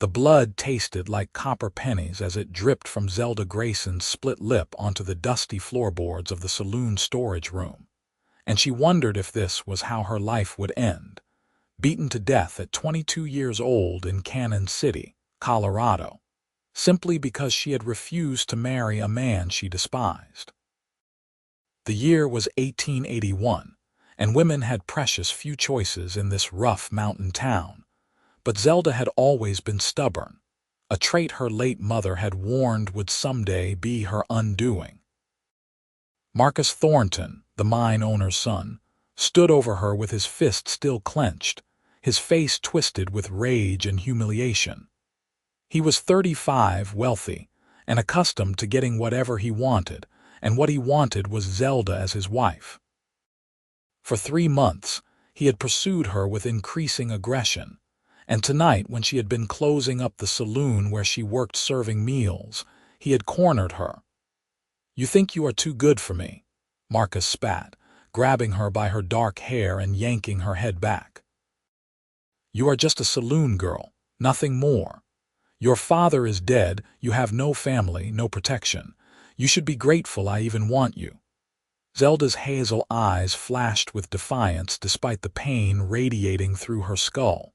The blood tasted like copper pennies as it dripped from Zelda Grayson's split lip onto the dusty floorboards of the saloon storage room, and she wondered if this was how her life would end, beaten to death at 22 years old in Canon City, Colorado, simply because she had refused to marry a man she despised. The year was 1881, and women had precious few choices in this rough mountain town. But Zelda had always been stubborn, a trait her late mother had warned would someday be her undoing. Marcus Thornton, the mine owner's son, stood over her with his fist still clenched, his face twisted with rage and humiliation. He was 35, wealthy, and accustomed to getting whatever he wanted, and what he wanted was Zelda as his wife. For 3 months, he had pursued her with increasing aggression, and tonight, when she had been closing up the saloon where she worked serving meals, he had cornered her. "You think you are too good for me," Marcus spat, grabbing her by her dark hair and yanking her head back. "You are just a saloon girl, nothing more. Your father is dead, you have no family, no protection. You should be grateful I even want you." Zelda's hazel eyes flashed with defiance despite the pain radiating through her skull.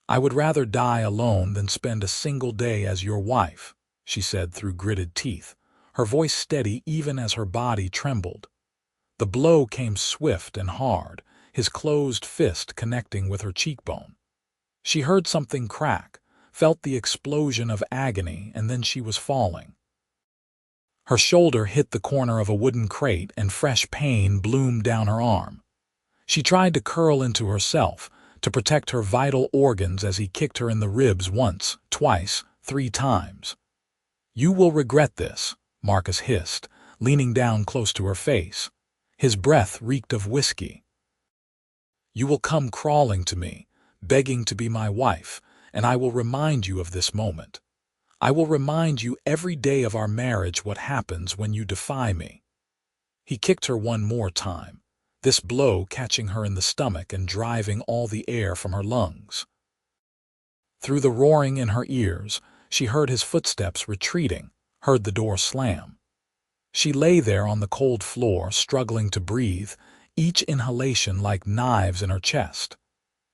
"I would rather die alone than spend a single day as your wife," she said through gritted teeth, her voice steady even as her body trembled. The blow came swift and hard, his closed fist connecting with her cheekbone. She heard something crack, felt the explosion of agony, and then she was falling. Her shoulder hit the corner of a wooden crate and fresh pain bloomed down her arm. She tried to curl into herself, to protect her vital organs as he kicked her in the ribs once, twice, 3 times. "You will regret this," Marcus hissed, leaning down close to her face. His breath reeked of whiskey. "You will come crawling to me, begging to be my wife, and I will remind you of this moment. I will remind you every day of our marriage what happens when you defy me." He kicked her one more time, this blow catching her in the stomach and driving all the air from her lungs. Through the roaring in her ears, she heard his footsteps retreating, heard the door slam. She lay there on the cold floor, struggling to breathe, each inhalation like knives in her chest.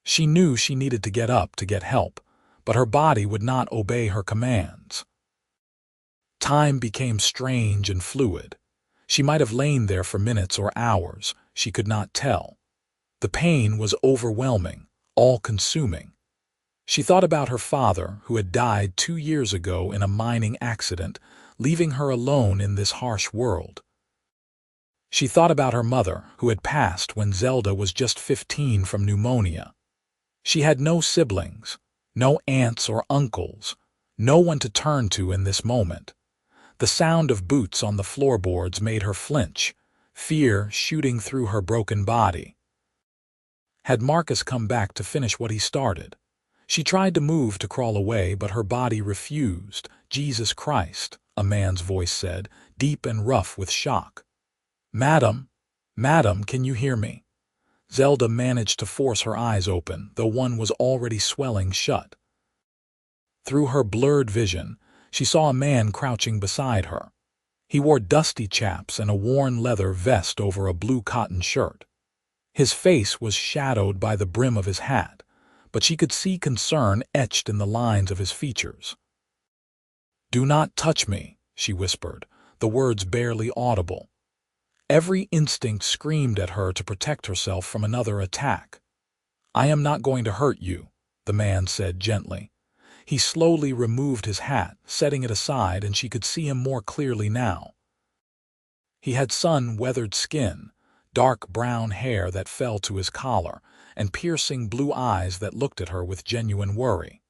She knew she needed to get up to get help, but her body would not obey her commands. Time became strange and fluid. She might have lain there for minutes or hours, she could not tell. The pain was overwhelming, all-consuming. She thought about her father, who had died 2 years ago in a mining accident, leaving her alone in this harsh world. She thought about her mother, who had passed when Zelda was just 15 from pneumonia. She had no siblings, no aunts or uncles, no one to turn to in this moment. The sound of boots on the floorboards made her flinch, fear shooting through her broken body. Had Marcus come back to finish what he started? She tried to move to crawl away, but her body refused. "Jesus Christ," a man's voice said, deep and rough with shock. "Madam, madam, can you hear me?" Zelda managed to force her eyes open, though one was already swelling shut. Through her blurred vision, she saw a man crouching beside her. He wore dusty chaps and a worn leather vest over a blue cotton shirt. His face was shadowed by the brim of his hat, but she could see concern etched in the lines of his features. "Do not touch me," she whispered, the words barely audible. Every instinct screamed at her to protect herself from another attack. "I am not going to hurt you," the man said gently. He slowly removed his hat, setting it aside, and she could see him more clearly now. He had sun-weathered skin, dark brown hair that fell to his collar, and piercing blue eyes that looked at her with genuine worry.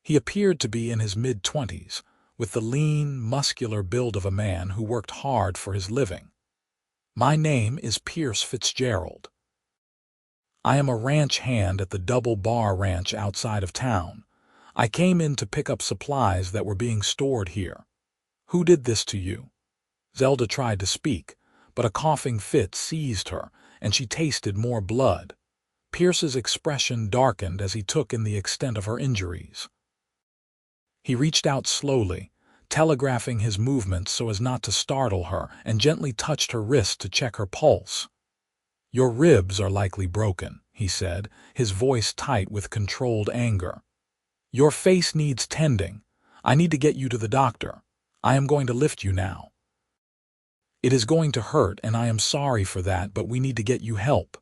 He appeared to be in his mid-20s, with the lean, muscular build of a man who worked hard for his living. "My name is Pierce Fitzgerald. I am a ranch hand at the Double Bar Ranch outside of town. I came in to pick up supplies that were being stored here. Who did this to you?" Zelda tried to speak, but a coughing fit seized her, and she tasted more blood. Pierce's expression darkened as he took in the extent of her injuries. He reached out slowly, telegraphing his movements so as not to startle her, and gently touched her wrist to check her pulse. "Your ribs are likely broken," he said, his voice tight with controlled anger. "Your face needs tending. I need to get you to the doctor. I am going to lift you now. It is going to hurt, and I am sorry for that, but we need to get you help."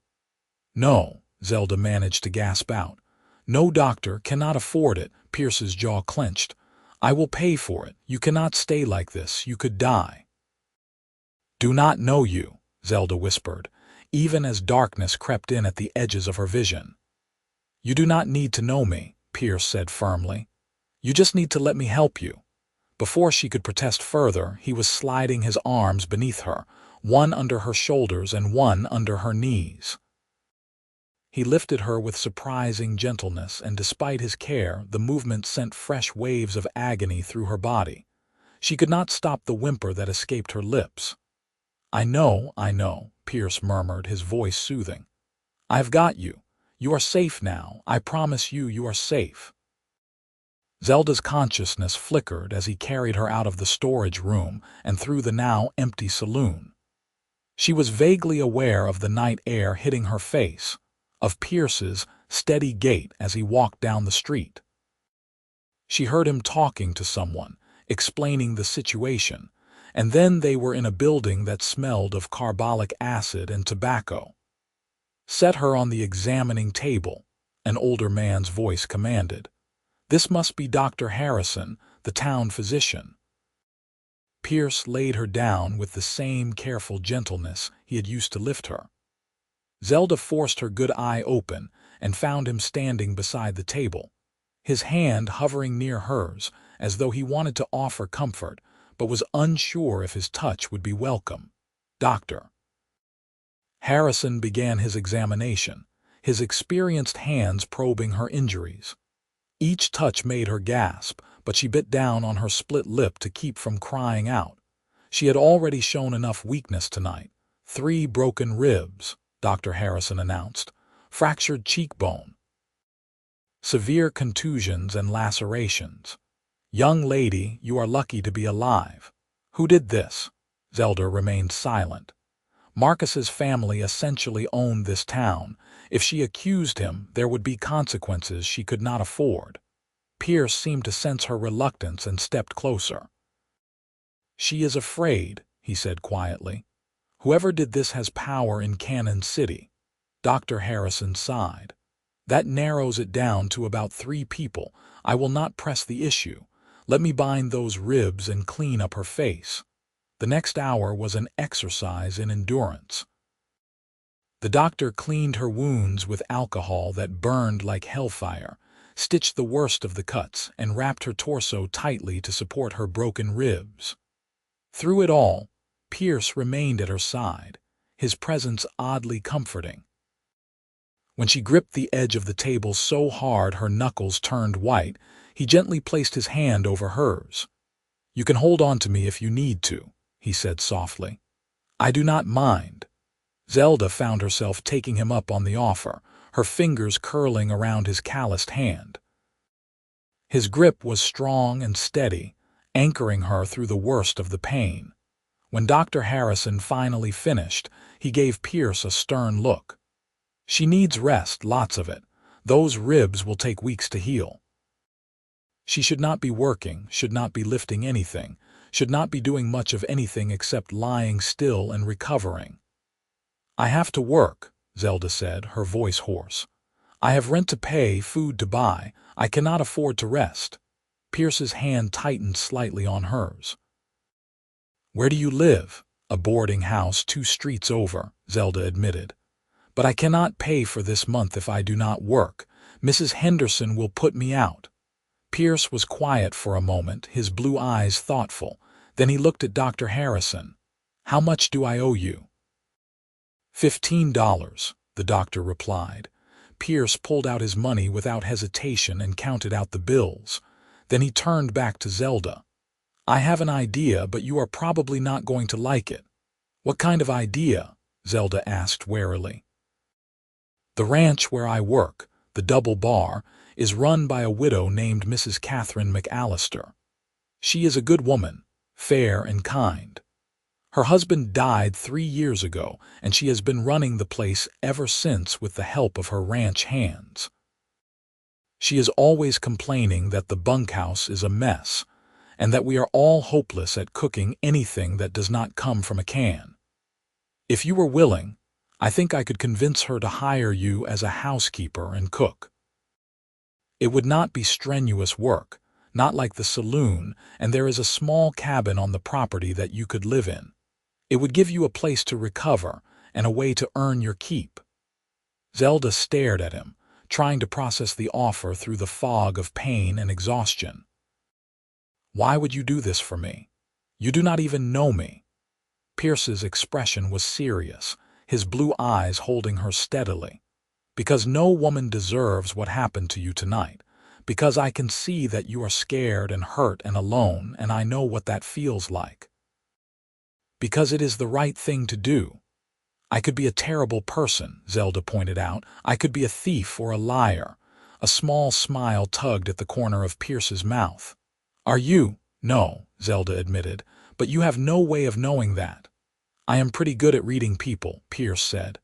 "No," Zelda managed to gasp out. "No doctor, cannot afford it." Pierce's jaw clenched. "I will pay for it. You cannot stay like this. You could die." "Do not know you," Zelda whispered, even as darkness crept in at the edges of her vision. "You do not need to know me," Pierce said firmly. "You just need to let me help you." Before she could protest further, he was sliding his arms beneath her, one under her shoulders and one under her knees. He lifted her with surprising gentleness, and despite his care, the movement sent fresh waves of agony through her body. She could not stop the whimper that escaped her lips. I know," Pierce murmured, his voice soothing. "I've got you. You are safe now. I promise you, you are safe." Zelda's consciousness flickered as he carried her out of the storage room and through the now empty saloon. She was vaguely aware of the night air hitting her face, of Pierce's steady gait as he walked down the street. She heard him talking to someone, explaining the situation, and then they were in a building that smelled of carbolic acid and tobacco. "Set her on the examining table," an older man's voice commanded. "This must be Dr. Harrison, the town physician." Pierce laid her down with the same careful gentleness he had used to lift her. Zelda forced her good eye open and found him standing beside the table, his hand hovering near hers as though he wanted to offer comfort, but was unsure if his touch would be welcome. "Doctor." Harrison began his examination, his experienced hands probing her injuries. Each touch made her gasp, but she bit down on her split lip to keep from crying out. She had already shown enough weakness tonight. 3 broken ribs, Dr. Harrison announced. Fractured cheekbone. Severe contusions and lacerations. "Young lady, you are lucky to be alive." "Who did this?" Zelda remained silent. Marcus's family essentially owned this town. If she accused him, there would be consequences she could not afford. Pierce seemed to sense her reluctance and stepped closer. "She is afraid," he said quietly. "Whoever did this has power in Canon City." Dr. Harrison sighed. "That narrows it down to about 3 people. I will not press the issue. Let me bind those ribs and clean up her face." The next hour was an exercise in endurance. The doctor cleaned her wounds with alcohol that burned like hellfire, stitched the worst of the cuts, and wrapped her torso tightly to support her broken ribs. Through it all, Pierce remained at her side, his presence oddly comforting. When she gripped the edge of the table so hard her knuckles turned white, he gently placed his hand over hers. "You can hold on to me if you need to," he said softly. "I do not mind." Zelda found herself taking him up on the offer, her fingers curling around his calloused hand. His grip was strong and steady, anchoring her through the worst of the pain. When Dr. Harrison finally finished, he gave Pierce a stern look. "She needs rest, lots of it. Those ribs will take weeks to heal. She should not be working, should not be lifting anything, should not be doing much of anything except lying still and recovering." "I have to work," Zelda said, her voice hoarse. "I have rent to pay, food to buy. I cannot afford to rest." Pierce's hand tightened slightly on hers. "Where do you live?" "A boarding house 2 streets over," Zelda admitted. "But I cannot pay for this month if I do not work. Mrs. Henderson will put me out." Pierce was quiet for a moment, his blue eyes thoughtful. Then he looked at Dr. Harrison. "How much do I owe you?" $15, the doctor replied. Pierce pulled out his money without hesitation and counted out the bills. Then he turned back to Zelda. "I have an idea, but you are probably not going to like it." "What kind of idea?" Zelda asked warily. "The ranch where I work, the double bar, is run by a widow named Mrs. Catherine McAllister. She is a good woman, fair and kind. Her husband died 3 years ago, and she has been running the place ever since with the help of her ranch hands. She is always complaining that the bunkhouse is a mess, and that we are all hopeless at cooking anything that does not come from a can. If you were willing, I think I could convince her to hire you as a housekeeper and cook. It would not be strenuous work, not like the saloon, and there is a small cabin on the property that you could live in. It would give you a place to recover and a way to earn your keep. Zelda stared at him, trying to process the offer through the fog of pain and exhaustion. Why would you do this for me? You do not even know me. Pierce's expression was serious, his blue eyes holding her steadily. Because no woman deserves what happened to you tonight. Because I can see that you are scared and hurt and alone, and I know what that feels like. Because it is the right thing to do. I could be a terrible person, Zelda pointed out. I could be a thief or a liar. A small smile tugged at the corner of Pierce's mouth. Are you? No, Zelda admitted, but you have no way of knowing that. I am pretty good at reading people, Pierce said.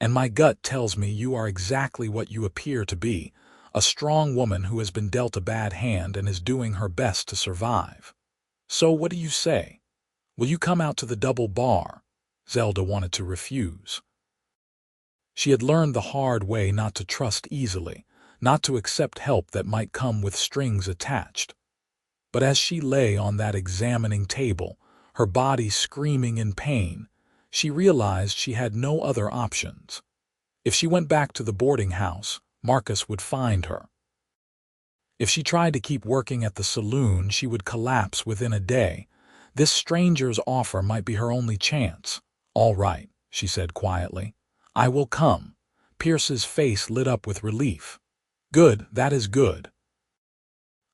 And my gut tells me you are exactly what you appear to be, a strong woman who has been dealt a bad hand and is doing her best to survive. So what do you say? Will you come out to the double bar? Zelda wanted to refuse. She had learned the hard way not to trust easily, not to accept help that might come with strings attached. But as she lay on that examining table, her body screaming in pain, she realized she had no other options. If she went back to the boarding house, Marcus would find her. If she tried to keep working at the saloon, she would collapse within a day. This stranger's offer might be her only chance. All right, she said quietly. I will come. Pierce's face lit up with relief. Good, that is good.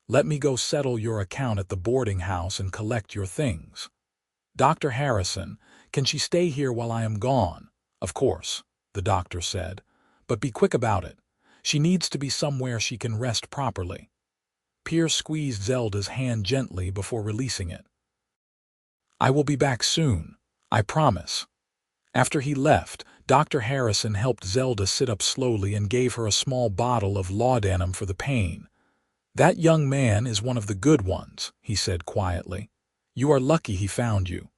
Let me go settle your account at the boarding house and collect your things. Dr. Harrison, can she stay here while I am gone? Of course, the doctor said, but be quick about it. She needs to be somewhere she can rest properly. Pierce squeezed Zelda's hand gently before releasing it. I will be back soon, I promise. After he left, Dr. Harrison helped Zelda sit up slowly and gave her a small bottle of laudanum for the pain. That young man is one of the good ones, he said quietly. You are lucky he found you.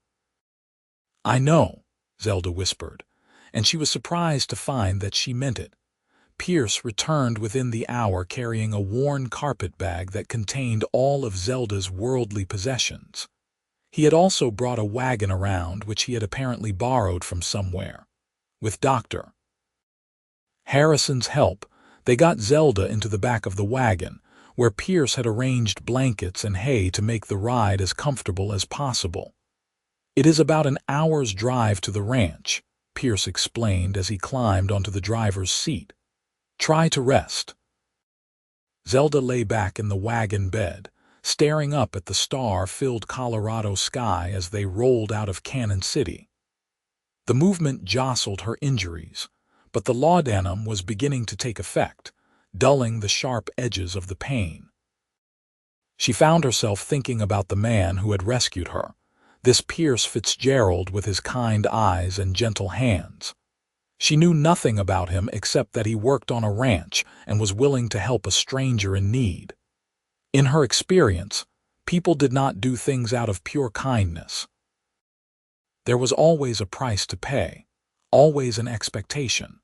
I know, Zelda whispered, and she was surprised to find that she meant it. Pierce returned within the hour carrying a worn carpet bag that contained all of Zelda's worldly possessions. He had also brought a wagon around, which he had apparently borrowed from somewhere. With Dr. Harrison's help, they got Zelda into the back of the wagon, where Pierce had arranged blankets and hay to make the ride as comfortable as possible. It is about an hour's drive to the ranch, Pierce explained as he climbed onto the driver's seat. Try to rest. Zelda lay back in the wagon bed, staring up at the star-filled Colorado sky as they rolled out of Canon City. The movement jostled her injuries, but the laudanum was beginning to take effect, dulling the sharp edges of the pain. She found herself thinking about the man who had rescued her, this Pierce Fitzgerald with his kind eyes and gentle hands. She knew nothing about him except that he worked on a ranch and was willing to help a stranger in need. In her experience, people did not do things out of pure kindness. There was always a price to pay, always an expectation.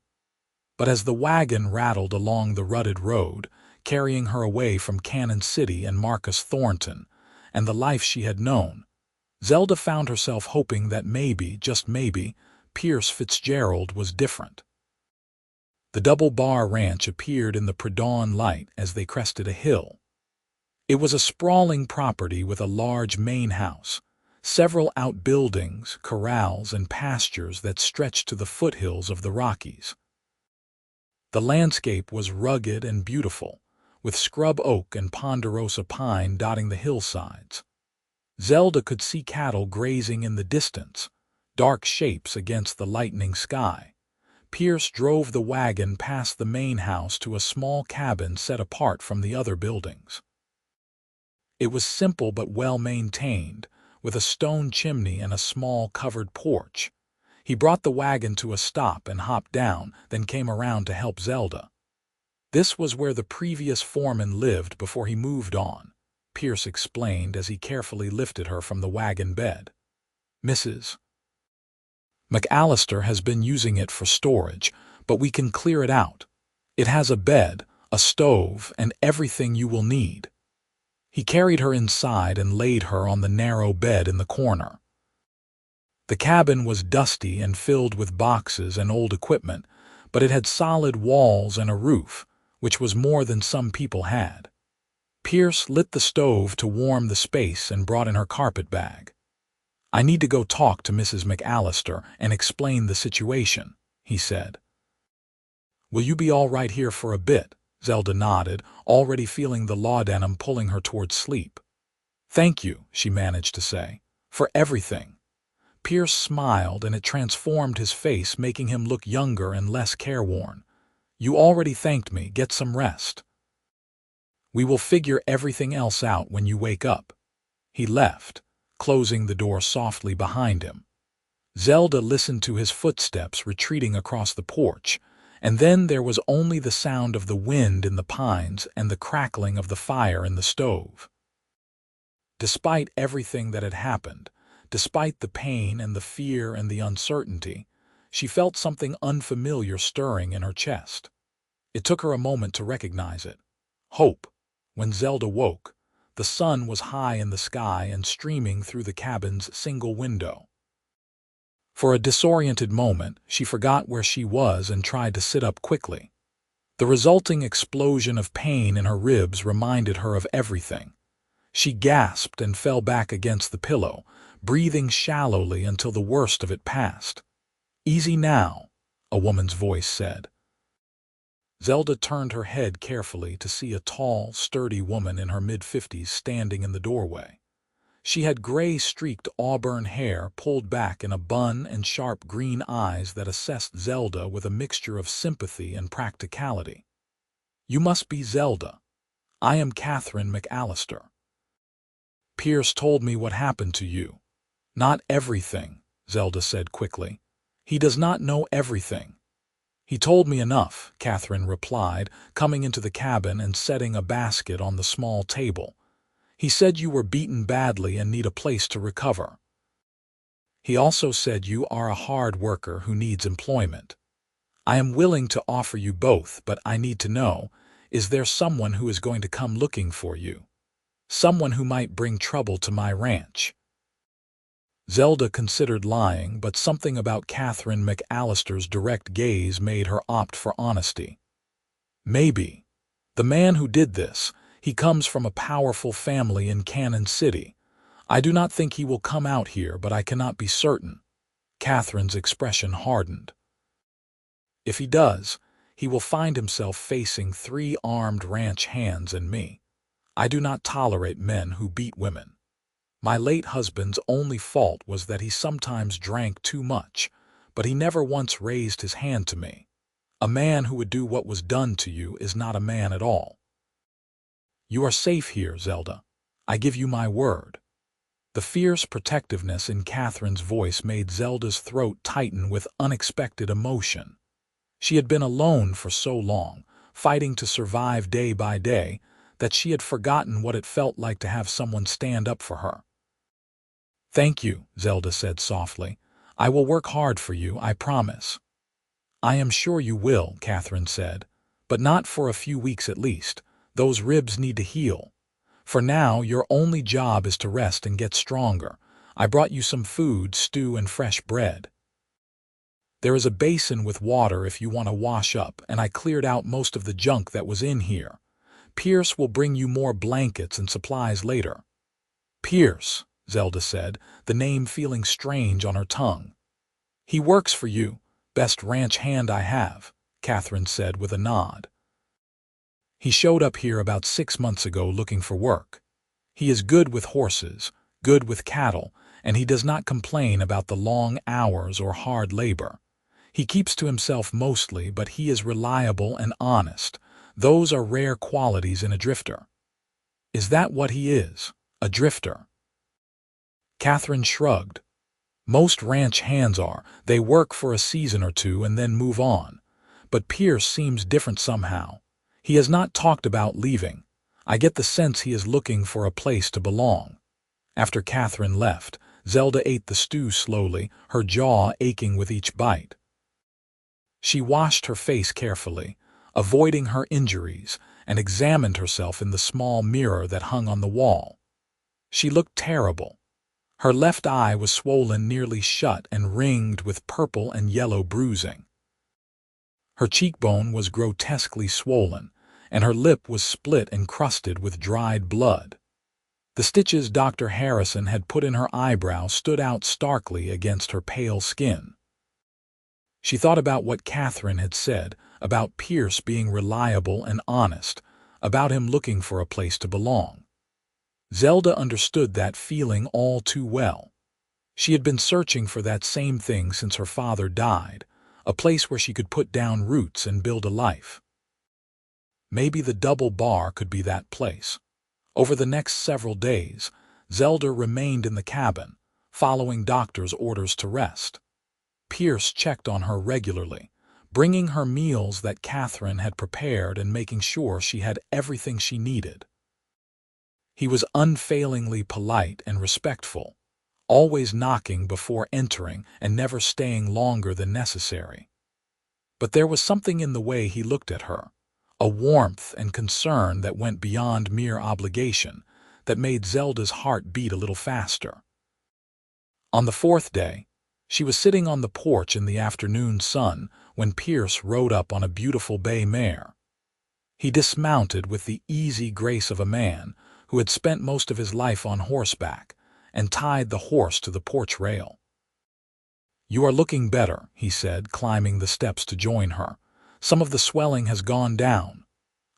But as the wagon rattled along the rutted road, carrying her away from Canon City and Marcus Thornton and the life she had known, Zelda found herself hoping that maybe, just maybe, Pierce Fitzgerald was different. The Double Bar Ranch appeared in the pre-dawn light as they crested a hill. It was a sprawling property with a large main house, several outbuildings, corrals, and pastures that stretched to the foothills of the Rockies. The landscape was rugged and beautiful, with scrub oak and ponderosa pine dotting the hillsides. Zelda could see cattle grazing in the distance, dark shapes against the lightening sky. Pierce drove the wagon past the main house to a small cabin set apart from the other buildings. It was simple but well-maintained, with a stone chimney and a small covered porch. He brought the wagon to a stop and hopped down, then came around to help Zelda. This was where the previous foreman lived before he moved on, Pierce explained as he carefully lifted her from the wagon bed. Mrs. McAllister has been using it for storage, but we can clear it out. It has a bed, a stove, and everything you will need. He carried her inside and laid her on the narrow bed in the corner. The cabin was dusty and filled with boxes and old equipment, but it had solid walls and a roof, which was more than some people had. Pierce lit the stove to warm the space and brought in her carpet bag. "I need to go talk to Mrs. McAllister and explain the situation," he said. "Will you be all right here for a bit?" Zelda nodded, already feeling the laudanum pulling her towards sleep. "Thank you," she managed to say, "for everything." Pierce smiled, and it transformed his face, making him look younger and less careworn. "You already thanked me. Get some rest. We will figure everything else out when you wake up." He left, closing the door softly behind him. Zelda listened to his footsteps retreating across the porch, and then there was only the sound of the wind in the pines and the crackling of the fire in the stove. Despite everything that had happened, despite the pain and the fear and the uncertainty, she felt something unfamiliar stirring in her chest. It took her a moment to recognize it. Hope. When Zelda woke, the sun was high in the sky and streaming through the cabin's single window. For a disoriented moment, she forgot where she was and tried to sit up quickly. The resulting explosion of pain in her ribs reminded her of everything. She gasped and fell back against the pillow, breathing shallowly until the worst of it passed. "Easy now," a woman's voice said. Zelda turned her head carefully to see a tall, sturdy woman in her mid-50s standing in the doorway. She had gray-streaked auburn hair pulled back in a bun and sharp green eyes that assessed Zelda with a mixture of sympathy and practicality. "You must be Zelda. I am Catherine McAllister. Pierce told me what happened to you." "Not everything," Zelda said quickly. "He does not know everything." "He told me enough," Catherine replied, coming into the cabin and setting a basket on the small table. "He said you were beaten badly and need a place to recover. He also said you are a hard worker who needs employment. I am willing to offer you both, but I need to know, is there someone who is going to come looking for you? Someone who might bring trouble to my ranch?" Zelda considered lying, but something about Catherine McAllister's direct gaze made her opt for honesty. "Maybe. The man who did this, he comes from a powerful family in Canon City. I do not think he will come out here, but I cannot be certain." Catherine's expression hardened. "If he does, he will find himself facing 3 armed ranch hands and me. I do not tolerate men who beat women. My late husband's only fault was that he sometimes drank too much, but he never once raised his hand to me. A man who would do what was done to you is not a man at all. You are safe here, Zelda. I give you my word." The fierce protectiveness in Catherine's voice made Zelda's throat tighten with unexpected emotion. She had been alone for so long, fighting to survive day by day, that she had forgotten what it felt like to have someone stand up for her. "Thank you," Zelda said softly. "I will work hard for you, I promise." "I am sure you will," Catherine said, "but not for a few weeks at least. Those ribs need to heal. For now, your only job is to rest and get stronger. I brought you some food, stew, and fresh bread. There is a basin with water if you want to wash up, and I cleared out most of the junk that was in here. Pierce will bring you more blankets and supplies later." "Pierce," Zelda said, the name feeling strange on her tongue. "He works for you. Best ranch hand I have," Catherine said with a nod. "He showed up here about 6 months ago looking for work. He is good with horses, good with cattle, and he does not complain about the long hours or hard labor. He keeps to himself mostly, but he is reliable and honest. Those are rare qualities in a drifter." "Is that what he is? A drifter?" Catherine shrugged. "Most ranch hands are. They work for a season or two and then move on. But Pierce seems different somehow. He has not talked about leaving. I get the sense he is looking for a place to belong." After Catherine left, Zelda ate the stew slowly, her jaw aching with each bite. She washed her face carefully, avoiding her injuries, and examined herself in the small mirror that hung on the wall. She looked terrible. Her left eye was swollen nearly shut and ringed with purple and yellow bruising. Her cheekbone was grotesquely swollen, and her lip was split and crusted with dried blood. The stitches Dr. Harrison had put in her eyebrow stood out starkly against her pale skin. She thought about what Catherine had said, about Pierce being reliable and honest, about him looking for a place to belong. Zelda understood that feeling all too well. She had been searching for that same thing since her father died, a place where she could put down roots and build a life. Maybe the double bar could be that place. Over the next several days, Zelda remained in the cabin, following doctor's orders to rest. Pierce checked on her regularly, bringing her meals that Catherine had prepared and making sure she had everything she needed. He was unfailingly polite and respectful, always knocking before entering and never staying longer than necessary. But there was something in the way he looked at her, a warmth and concern that went beyond mere obligation, that made Zelda's heart beat a little faster. On the fourth day, she was sitting on the porch in the afternoon sun when Pierce rode up on a beautiful bay mare. He dismounted with the easy grace of a man who had spent most of his life on horseback, and tied the horse to the porch rail. "You are looking better," he said, climbing the steps to join her. "Some of the swelling has gone down."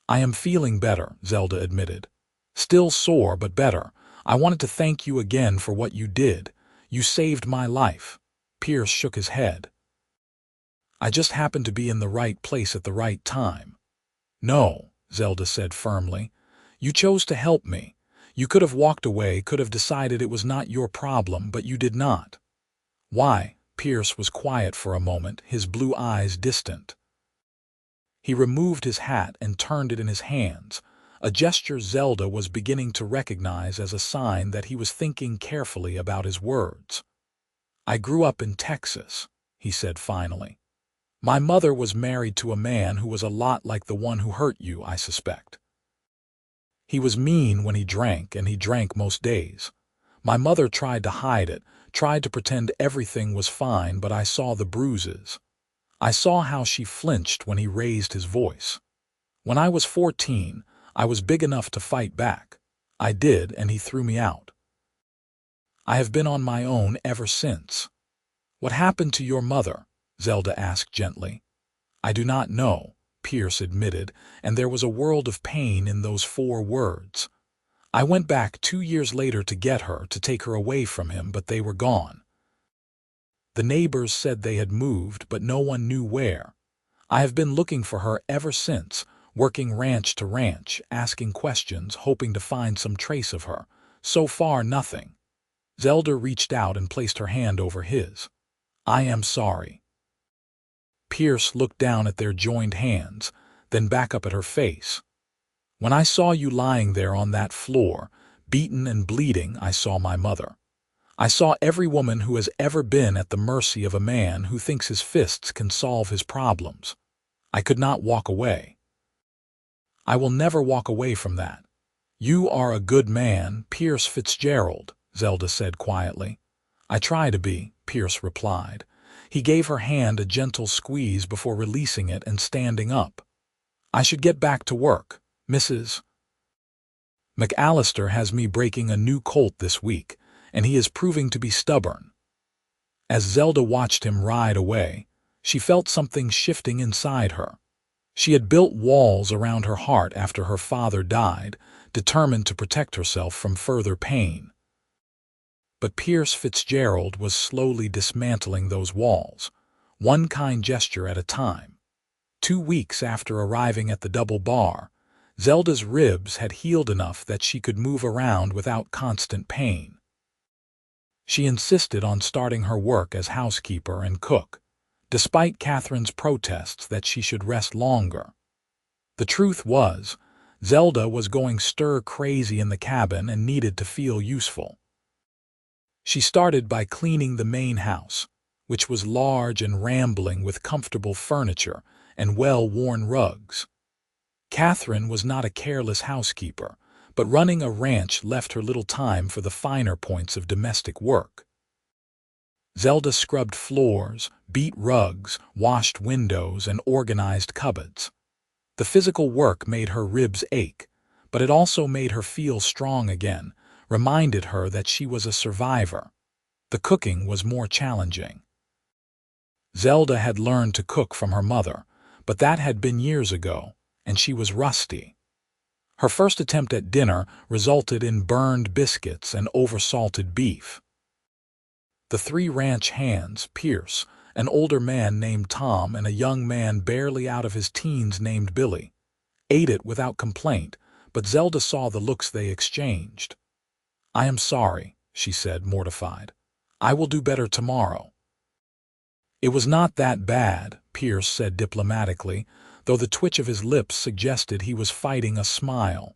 "I am feeling better," Zelda admitted. "Still sore, but better. I wanted to thank you again for what you did. You saved my life." Pierce shook his head. "I just happened to be in the right place at the right time." "No," Zelda said firmly. "You chose to help me. You could have walked away, could have decided it was not your problem, but you did not." "Why?" Pierce was quiet for a moment, his blue eyes distant. He removed his hat and turned it in his hands, a gesture Zelda was beginning to recognize as a sign that he was thinking carefully about his words. "I grew up in Texas," he said finally. "My mother was married to a man who was a lot like the one who hurt you, I suspect. He was mean when he drank, and he drank most days. My mother tried to hide it, tried to pretend everything was fine, but I saw the bruises. I saw how she flinched when he raised his voice. When I was 14, I was big enough to fight back. I did, and he threw me out. I have been on my own ever since." "What happened to your mother?" Zelda asked gently. "I do not know," Pierce admitted, and there was a world of pain in those 4 words. "I went back 2 years later to get her, to take her away from him, but they were gone. The neighbors said they had moved, but no one knew where. I have been looking for her ever since, working ranch to ranch, asking questions, hoping to find some trace of her. So far, nothing." Zelda reached out and placed her hand over his. "I am sorry." Pierce looked down at their joined hands, then back up at her face. "When I saw you lying there on that floor, beaten and bleeding, I saw my mother. I saw every woman who has ever been at the mercy of a man who thinks his fists can solve his problems. I could not walk away. I will never walk away from that." "You are a good man, Pierce Fitzgerald," Zelda said quietly. "I try to be," Pierce replied. He gave her hand a gentle squeeze before releasing it and standing up. "I should get back to work. Mrs. McAllister has me breaking a new colt this week, and he is proving to be stubborn." As Zelda watched him ride away, she felt something shifting inside her. She had built walls around her heart after her father died, determined to protect herself from further pain. But Pierce Fitzgerald was slowly dismantling those walls. one kind gesture at a time. 2 weeks after arriving at the double bar, Zelda's ribs had healed enough that she could move around without constant pain. She insisted on starting her work as housekeeper and cook, despite Catherine's protests that she should rest longer. The truth was, Zelda was going stir-crazy in the cabin and needed to feel useful. She started by cleaning the main house, which was large and rambling with comfortable furniture and well-worn rugs. Catherine was not a careless housekeeper, but running a ranch left her little time for the finer points of domestic work. Zelda scrubbed floors, beat rugs, washed windows, and organized cupboards. The physical work made her ribs ache, but it also made her feel strong again, reminded her that she was a survivor. The cooking was more challenging. Zelda had learned to cook from her mother, but that had been years ago, and she was rusty. Her first attempt at dinner resulted in burned biscuits and oversalted beef. The 3 ranch hands, Pierce, an older man named Tom, and a young man barely out of his teens named Billy, ate it without complaint, but Zelda saw the looks they exchanged. "I am sorry," she said, mortified. "I will do better tomorrow." "It was not that bad," Pierce said diplomatically, though the twitch of his lips suggested he was fighting a smile.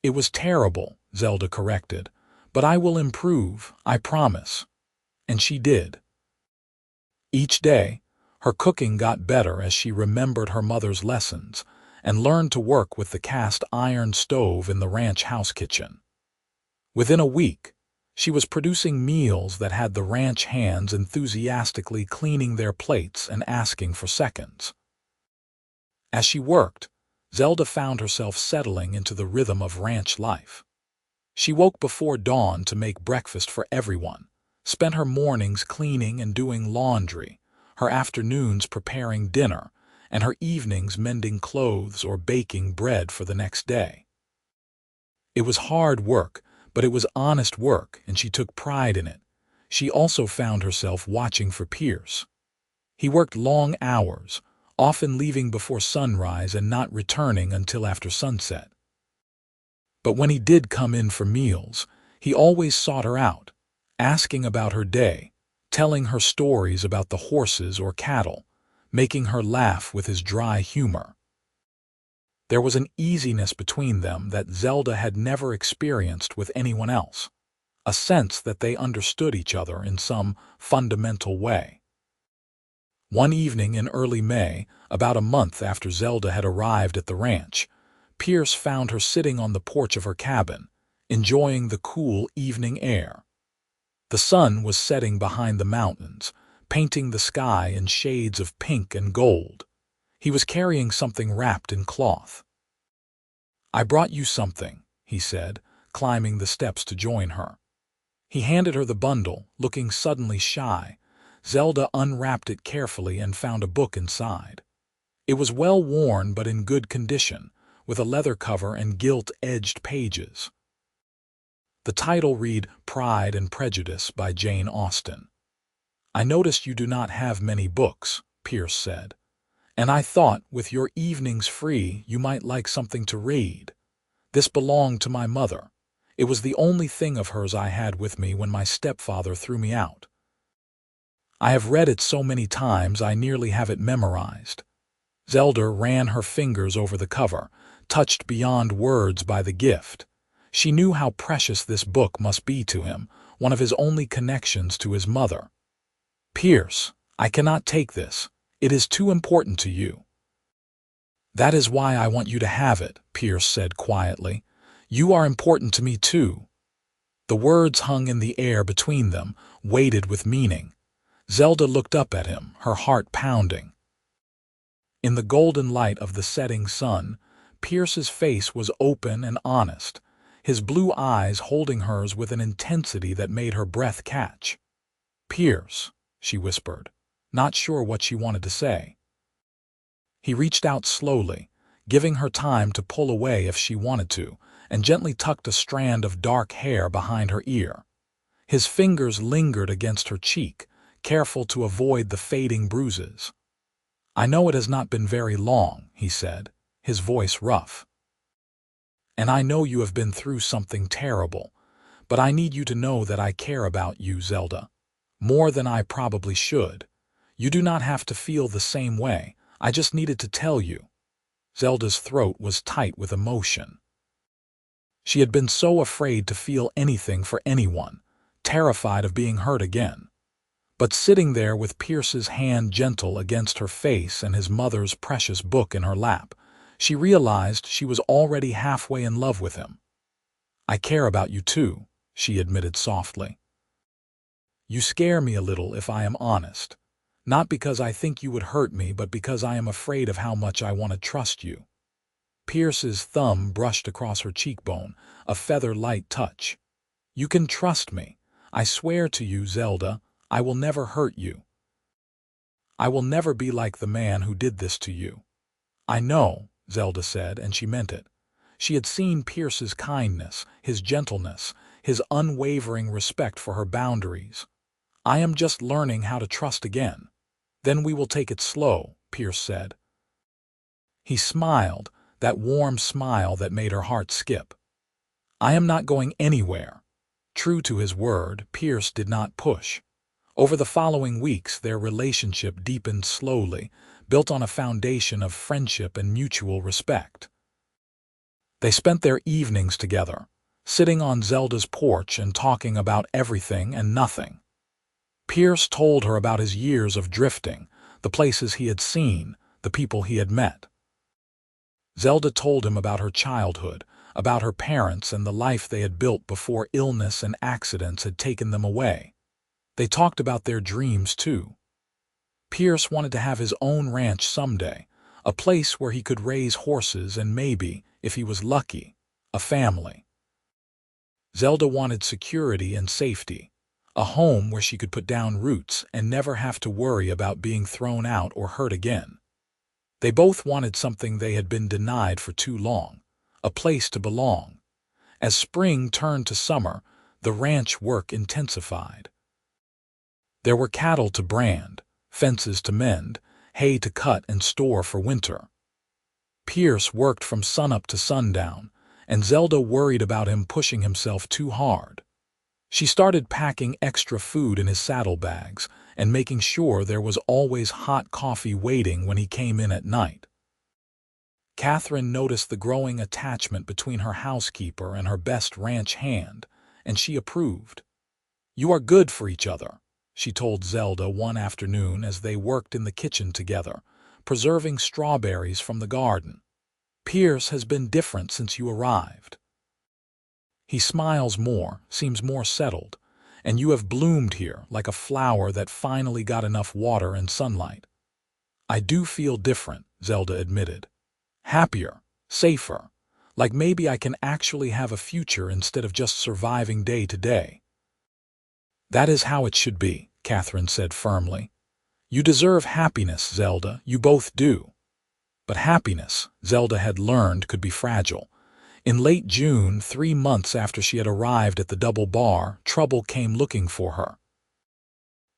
"It was terrible," Zelda corrected, "but I will improve, I promise." And she did. Each day, her cooking got better as she remembered her mother's lessons and learned to work with the cast iron stove in the ranch house kitchen. Within a week, she was producing meals that had the ranch hands enthusiastically cleaning their plates and asking for seconds. As she worked, Zelda found herself settling into the rhythm of ranch life. She woke before dawn to make breakfast for everyone, spent her mornings cleaning and doing laundry, her afternoons preparing dinner, and her evenings mending clothes or baking bread for the next day. It was hard work, but it was honest work, and she took pride in it. She also found herself watching for Pierce. He worked long hours, often leaving before sunrise and not returning until after sunset. But when he did come in for meals, he always sought her out, asking about her day, telling her stories about the horses or cattle, making her laugh with his dry humor. There was an easiness between them that Zelda had never experienced with anyone else, a sense that they understood each other in some fundamental way. One evening in early May, about a month after Zelda had arrived at the ranch, Pierce found her sitting on the porch of her cabin, enjoying the cool evening air. The sun was setting behind the mountains, painting the sky in shades of pink and gold. He was carrying something wrapped in cloth. "I brought you something," he said, climbing the steps to join her. He handed her the bundle, looking suddenly shy. Zelda unwrapped it carefully and found a book inside. It was well worn but in good condition, with a leather cover and gilt-edged pages. The title read Pride and Prejudice by Jane Austen. "I noticed you do not have many books," Pierce said, "and I thought, with your evenings free, you might like something to read. This belonged to my mother. It was the only thing of hers I had with me when my stepfather threw me out. I have read it so many times I nearly have it memorized." Zelda ran her fingers over the cover, touched beyond words by the gift. She knew how precious this book must be to him, one of his only connections to his mother. "Pierce, I cannot take this. It is too important to you." "That is why I want you to have it," Pierce said quietly. "You are important to me too." The words hung in the air between them, weighted with meaning. Zelda looked up at him, her heart pounding. In the golden light of the setting sun, Pierce's face was open and honest, his blue eyes holding hers with an intensity that made her breath catch. "Pierce," she whispered, not sure what she wanted to say. He reached out slowly, giving her time to pull away if she wanted to, and gently tucked a strand of dark hair behind her ear. His fingers lingered against her cheek, careful to avoid the fading bruises. "I know it has not been very long," he said, his voice rough. "And I know you have been through something terrible, but I need you to know that I care about you, Zelda. More than I probably should. You do not have to feel the same way. I just needed to tell you." Zelda's throat was tight with emotion. She had been so afraid to feel anything for anyone, terrified of being hurt again. But sitting there with Pierce's hand gentle against her face and his mother's precious book in her lap, she realized she was already halfway in love with him. "I care about you too," she admitted softly. "You scare me a little if I am honest. Not because I think you would hurt me, but because I am afraid of how much I want to trust you." Pierce's thumb brushed across her cheekbone, a feather-light touch. "You can trust me. I swear to you, Zelda, I will never hurt you. I will never be like the man who did this to you." "I know," Zelda said, and she meant it. She had seen Pierce's kindness, his gentleness, his unwavering respect for her boundaries. "I am just learning how to trust again." "Then we will take it slow," Pierce said. He smiled, that warm smile that made her heart skip. "I am not going anywhere." True to his word, Pierce did not push. Over the following weeks, their relationship deepened slowly, built on a foundation of friendship and mutual respect. They spent their evenings together, sitting on Zelda's porch and talking about everything and nothing. Pierce told her about his years of drifting, the places he had seen, the people he had met. Zelda told him about her childhood, about her parents and the life they had built before illness and accidents had taken them away. They talked about their dreams, too. Pierce wanted to have his own ranch someday, a place where he could raise horses and maybe, if he was lucky, a family. Zelda wanted security and safety, a home where she could put down roots and never have to worry about being thrown out or hurt again. They both wanted something they had been denied for too long, a place to belong. As spring turned to summer, the ranch work intensified. There were cattle to brand, fences to mend, hay to cut and store for winter. Pierce worked from sunup to sundown, and Zelda worried about him pushing himself too hard. She started packing extra food in his saddlebags and making sure there was always hot coffee waiting when he came in at night. Catherine noticed the growing attachment between her housekeeper and her best ranch hand, and she approved. "You are good for each other," she told Zelda one afternoon as they worked in the kitchen together, preserving strawberries from the garden. "Pierce has been different since you arrived. He smiles more, seems more settled, and you have bloomed here like a flower that finally got enough water and sunlight." "I do feel different," Zelda admitted. "Happier, safer, like maybe I can actually have a future instead of just surviving day to day." "That is how it should be," Catherine said firmly. "You deserve happiness, Zelda, you both do." But happiness, Zelda had learned, could be fragile. In late June, 3 months after she had arrived at the double bar, trouble came looking for her.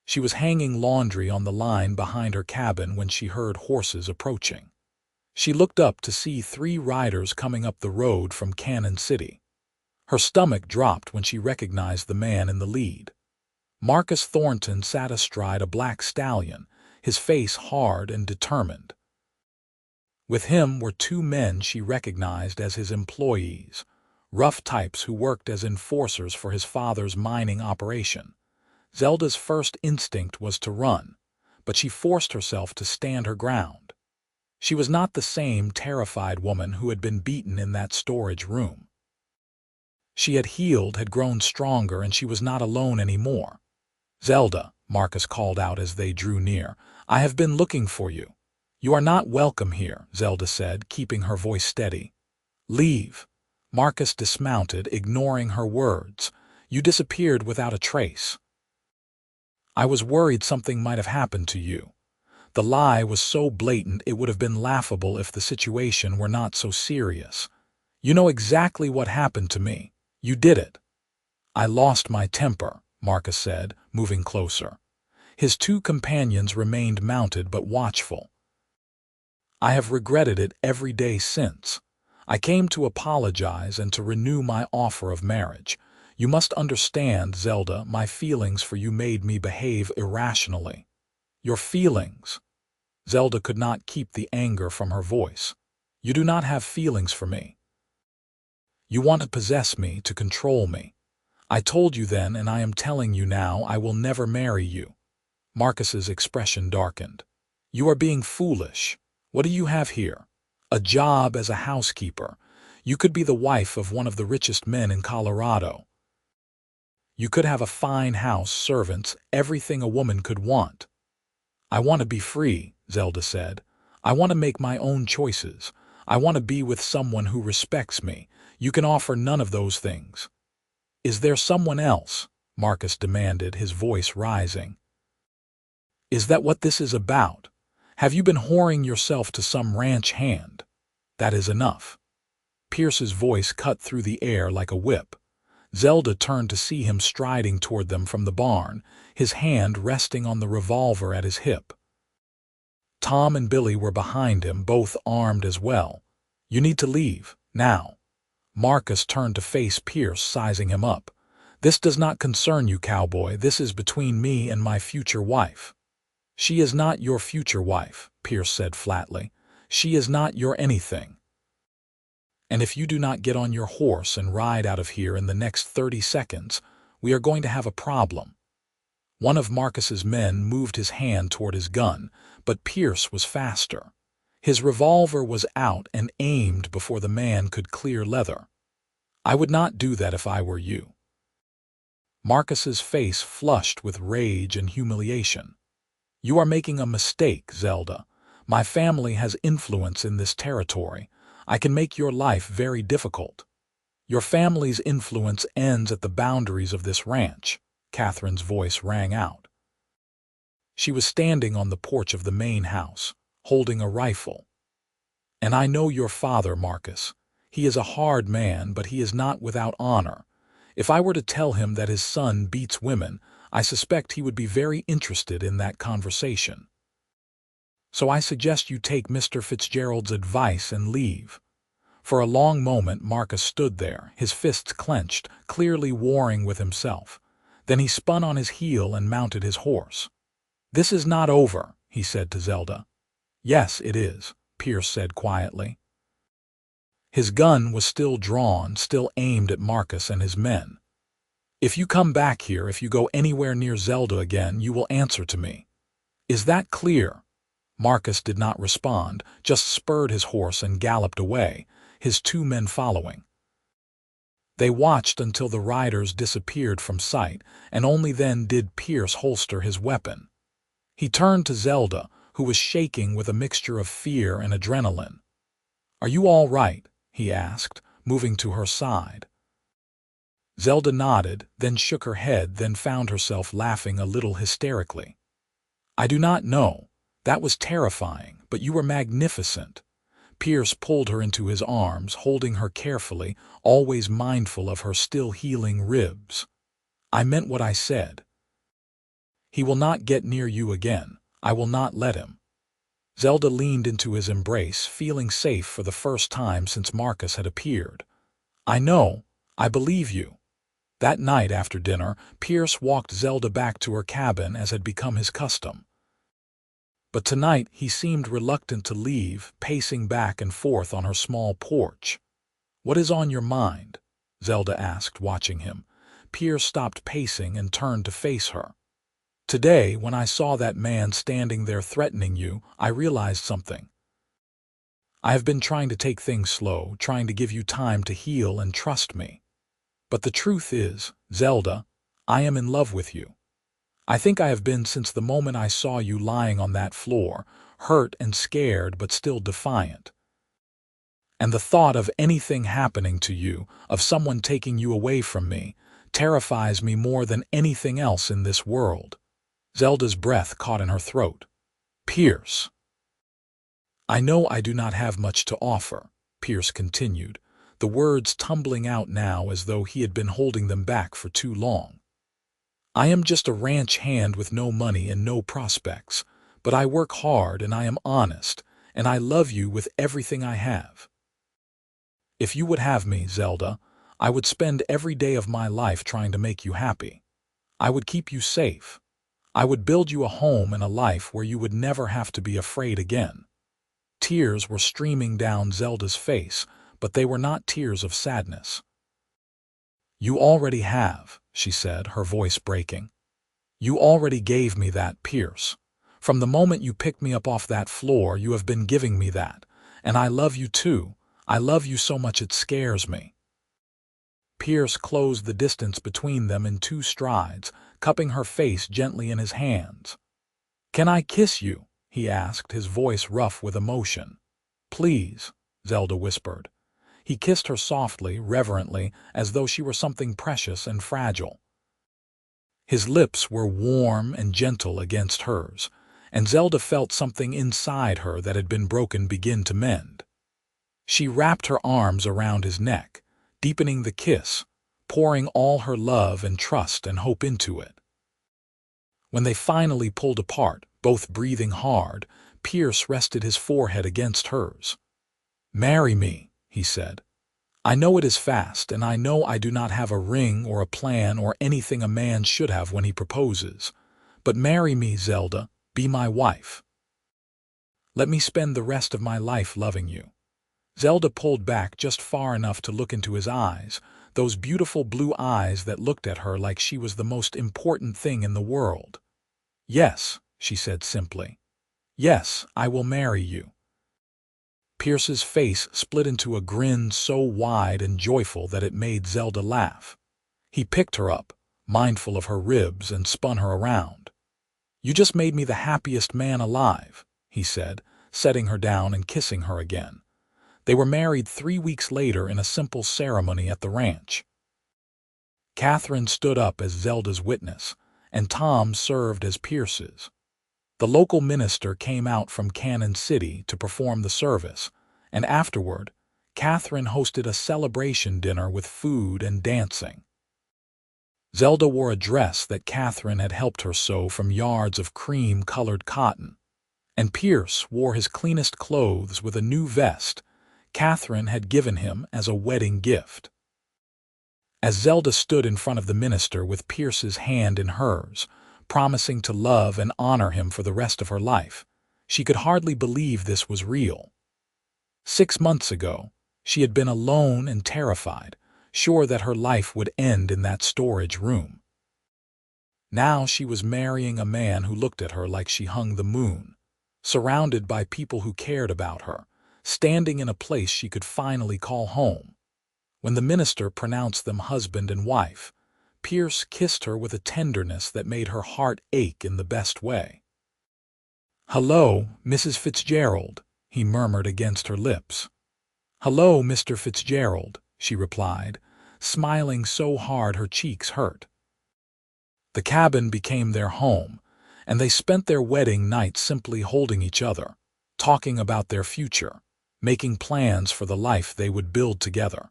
She was hanging laundry on the line behind her cabin when she heard horses approaching. She looked up to see 3 riders coming up the road from Canon City. Her stomach dropped when she recognized the man in the lead. Marcus Thornton sat astride a black stallion, his face hard and determined. With him were 2 men she recognized as his employees, rough types who worked as enforcers for his father's mining operation. Zelda's first instinct was to run, but she forced herself to stand her ground. She was not the same terrified woman who had been beaten in that storage room. She had healed, had grown stronger, and she was not alone anymore. "Zelda," Marcus called out as they drew near, "I have been looking for you." "You are not welcome here," Zelda said, keeping her voice steady. "Leave." Marcus dismounted, ignoring her words. "You disappeared without a trace." "I was worried something might have happened to you." The lie was so blatant it would have been laughable if the situation were not so serious. "You know exactly what happened to me. You did it." "I lost my temper," Marcus said, moving closer. His two companions remained mounted but watchful. "I have regretted it every day since. I came to apologize and to renew my offer of marriage. You must understand, Zelda, my feelings for you made me behave irrationally." "Your feelings?" Zelda could not keep the anger from her voice. "You do not have feelings for me. You want to possess me, to control me. I told you then, and I am telling you now, I will never marry you." Marcus's expression darkened. "You are being foolish. What do you have here? A job as a housekeeper. You could be the wife of one of the richest men in Colorado. You could have a fine house, servants, everything a woman could want." "I want to be free," Zelda said. "I want to make my own choices. I want to be with someone who respects me. You can offer none of those things." "Is there someone else?" Marcus demanded, his voice rising. "Is that what this is about? Have you been whoring yourself to some ranch hand? That is enough." Pierce's voice cut through the air like a whip. Zelda turned to see him striding toward them from the barn, his hand resting on the revolver at his hip. Tom and Billy were behind him, both armed as well. "You need to leave, now." Marcus turned to face Pierce, sizing him up. "This does not concern you, Cowboy. This is between me and my future wife." "She is not your future wife," Pierce said flatly. "She is not your anything. And if you do not get on your horse and ride out of here in the next 30 seconds, we are going to have a problem." One of Marcus's men moved his hand toward his gun, but Pierce was faster. His revolver was out and aimed before the man could clear leather. "I would not do that if I were you." Marcus's face flushed with rage and humiliation. "You are making a mistake, Zelda. My family has influence in this territory. I can make your life very difficult." "Your family's influence ends at the boundaries of this ranch," Catherine's voice rang out. She was standing on the porch of the main house, holding a rifle. "And I know your father, Marcus. He is a hard man, but he is not without honor. If I were to tell him that his son beats women, I suspect he would be very interested in that conversation. So I suggest you take Mr. Fitzgerald's advice and leave." For a long moment Marcus stood there, his fists clenched, clearly warring with himself. Then he spun on his heel and mounted his horse. "This is not over," he said to Zelda. "Yes, it is," Pierce said quietly. His gun was still drawn, still aimed at Marcus and his men. "If you come back here, if you go anywhere near Zelda again, you will answer to me. Is that clear?" Marcus did not respond, just spurred his horse and galloped away, his two men following. They watched until the riders disappeared from sight, and only then did Pierce holster his weapon. He turned to Zelda, who was shaking with a mixture of fear and adrenaline. "Are you all right?" he asked, moving to her side. Zelda nodded, then shook her head, then found herself laughing a little hysterically. "I do not know. That was terrifying, but you were magnificent." Pierce pulled her into his arms, holding her carefully, always mindful of her still healing ribs. "I meant what I said. He will not get near you again. I will not let him." Zelda leaned into his embrace, feeling safe for the first time since Marcus had appeared. "I know. I believe you." That night after dinner, Pierce walked Zelda back to her cabin as had become his custom. But tonight he seemed reluctant to leave, pacing back and forth on her small porch. "What is on your mind?" Zelda asked, watching him. Pierce stopped pacing and turned to face her. "Today, when I saw that man standing there threatening you, I realized something. I have been trying to take things slow, trying to give you time to heal and trust me. But the truth is, Zelda, I am in love with you. I think I have been since the moment I saw you lying on that floor, hurt and scared but still defiant. And the thought of anything happening to you, of someone taking you away from me, terrifies me more than anything else in this world." Zelda's breath caught in her throat. "Pierce." "I know I do not have much to offer," Pierce continued, the words tumbling out now as though he had been holding them back for too long. I am just a ranch hand with no money and no prospects, but I work hard and I am honest, and I love you with everything I have. If you would have me, Zelda, I would spend every day of my life trying to make you happy. I would keep you safe. I would build you a home and a life where you would never have to be afraid again. Tears were streaming down Zelda's face, but they were not tears of sadness. You already have, she said, her voice breaking. You already gave me that, Pierce. From the moment you picked me up off that floor, you have been giving me that. And I love you too. I love you so much it scares me. Pierce closed the distance between them in 2 strides, cupping her face gently in his hands. Can I kiss you? He asked, his voice rough with emotion. Please, Zelda whispered. He kissed her softly, reverently, as though she were something precious and fragile. His lips were warm and gentle against hers, and Zelda felt something inside her that had been broken begin to mend. She wrapped her arms around his neck, deepening the kiss, pouring all her love and trust and hope into it. When they finally pulled apart, both breathing hard, Pierce rested his forehead against hers. Marry me, he said. I know it is fast, and I know I do not have a ring or a plan or anything a man should have when he proposes. But marry me, Zelda, be my wife. Let me spend the rest of my life loving you. Zelda pulled back just far enough to look into his eyes, those beautiful blue eyes that looked at her like she was the most important thing in the world. Yes, she said simply. Yes, I will marry you. Pierce's face split into a grin so wide and joyful that it made Zelda laugh. He picked her up, mindful of her ribs, and spun her around. You just made me the happiest man alive, he said, setting her down and kissing her again. They were married 3 weeks later in a simple ceremony at the ranch. Catherine stood up as Zelda's witness, and Tom served as Pierce's. The local minister came out from Canon City to perform the service, and afterward, Catherine hosted a celebration dinner with food and dancing. Zelda wore a dress that Catherine had helped her sew from yards of cream-colored cotton, and Pierce wore his cleanest clothes with a new vest Catherine had given him as a wedding gift. As Zelda stood in front of the minister with Pierce's hand in hers, promising to love and honor him for the rest of her life, she could hardly believe this was real. 6 months ago, she had been alone and terrified, sure that her life would end in that storage room. Now she was marrying a man who looked at her like she hung the moon, surrounded by people who cared about her, standing in a place she could finally call home. When the minister pronounced them husband and wife, Pierce kissed her with a tenderness that made her heart ache in the best way. "Hello, Mrs. Fitzgerald," he murmured against her lips. "Hello, Mr. Fitzgerald," she replied, smiling so hard her cheeks hurt. The cabin became their home, and they spent their wedding night simply holding each other, talking about their future, making plans for the life they would build together.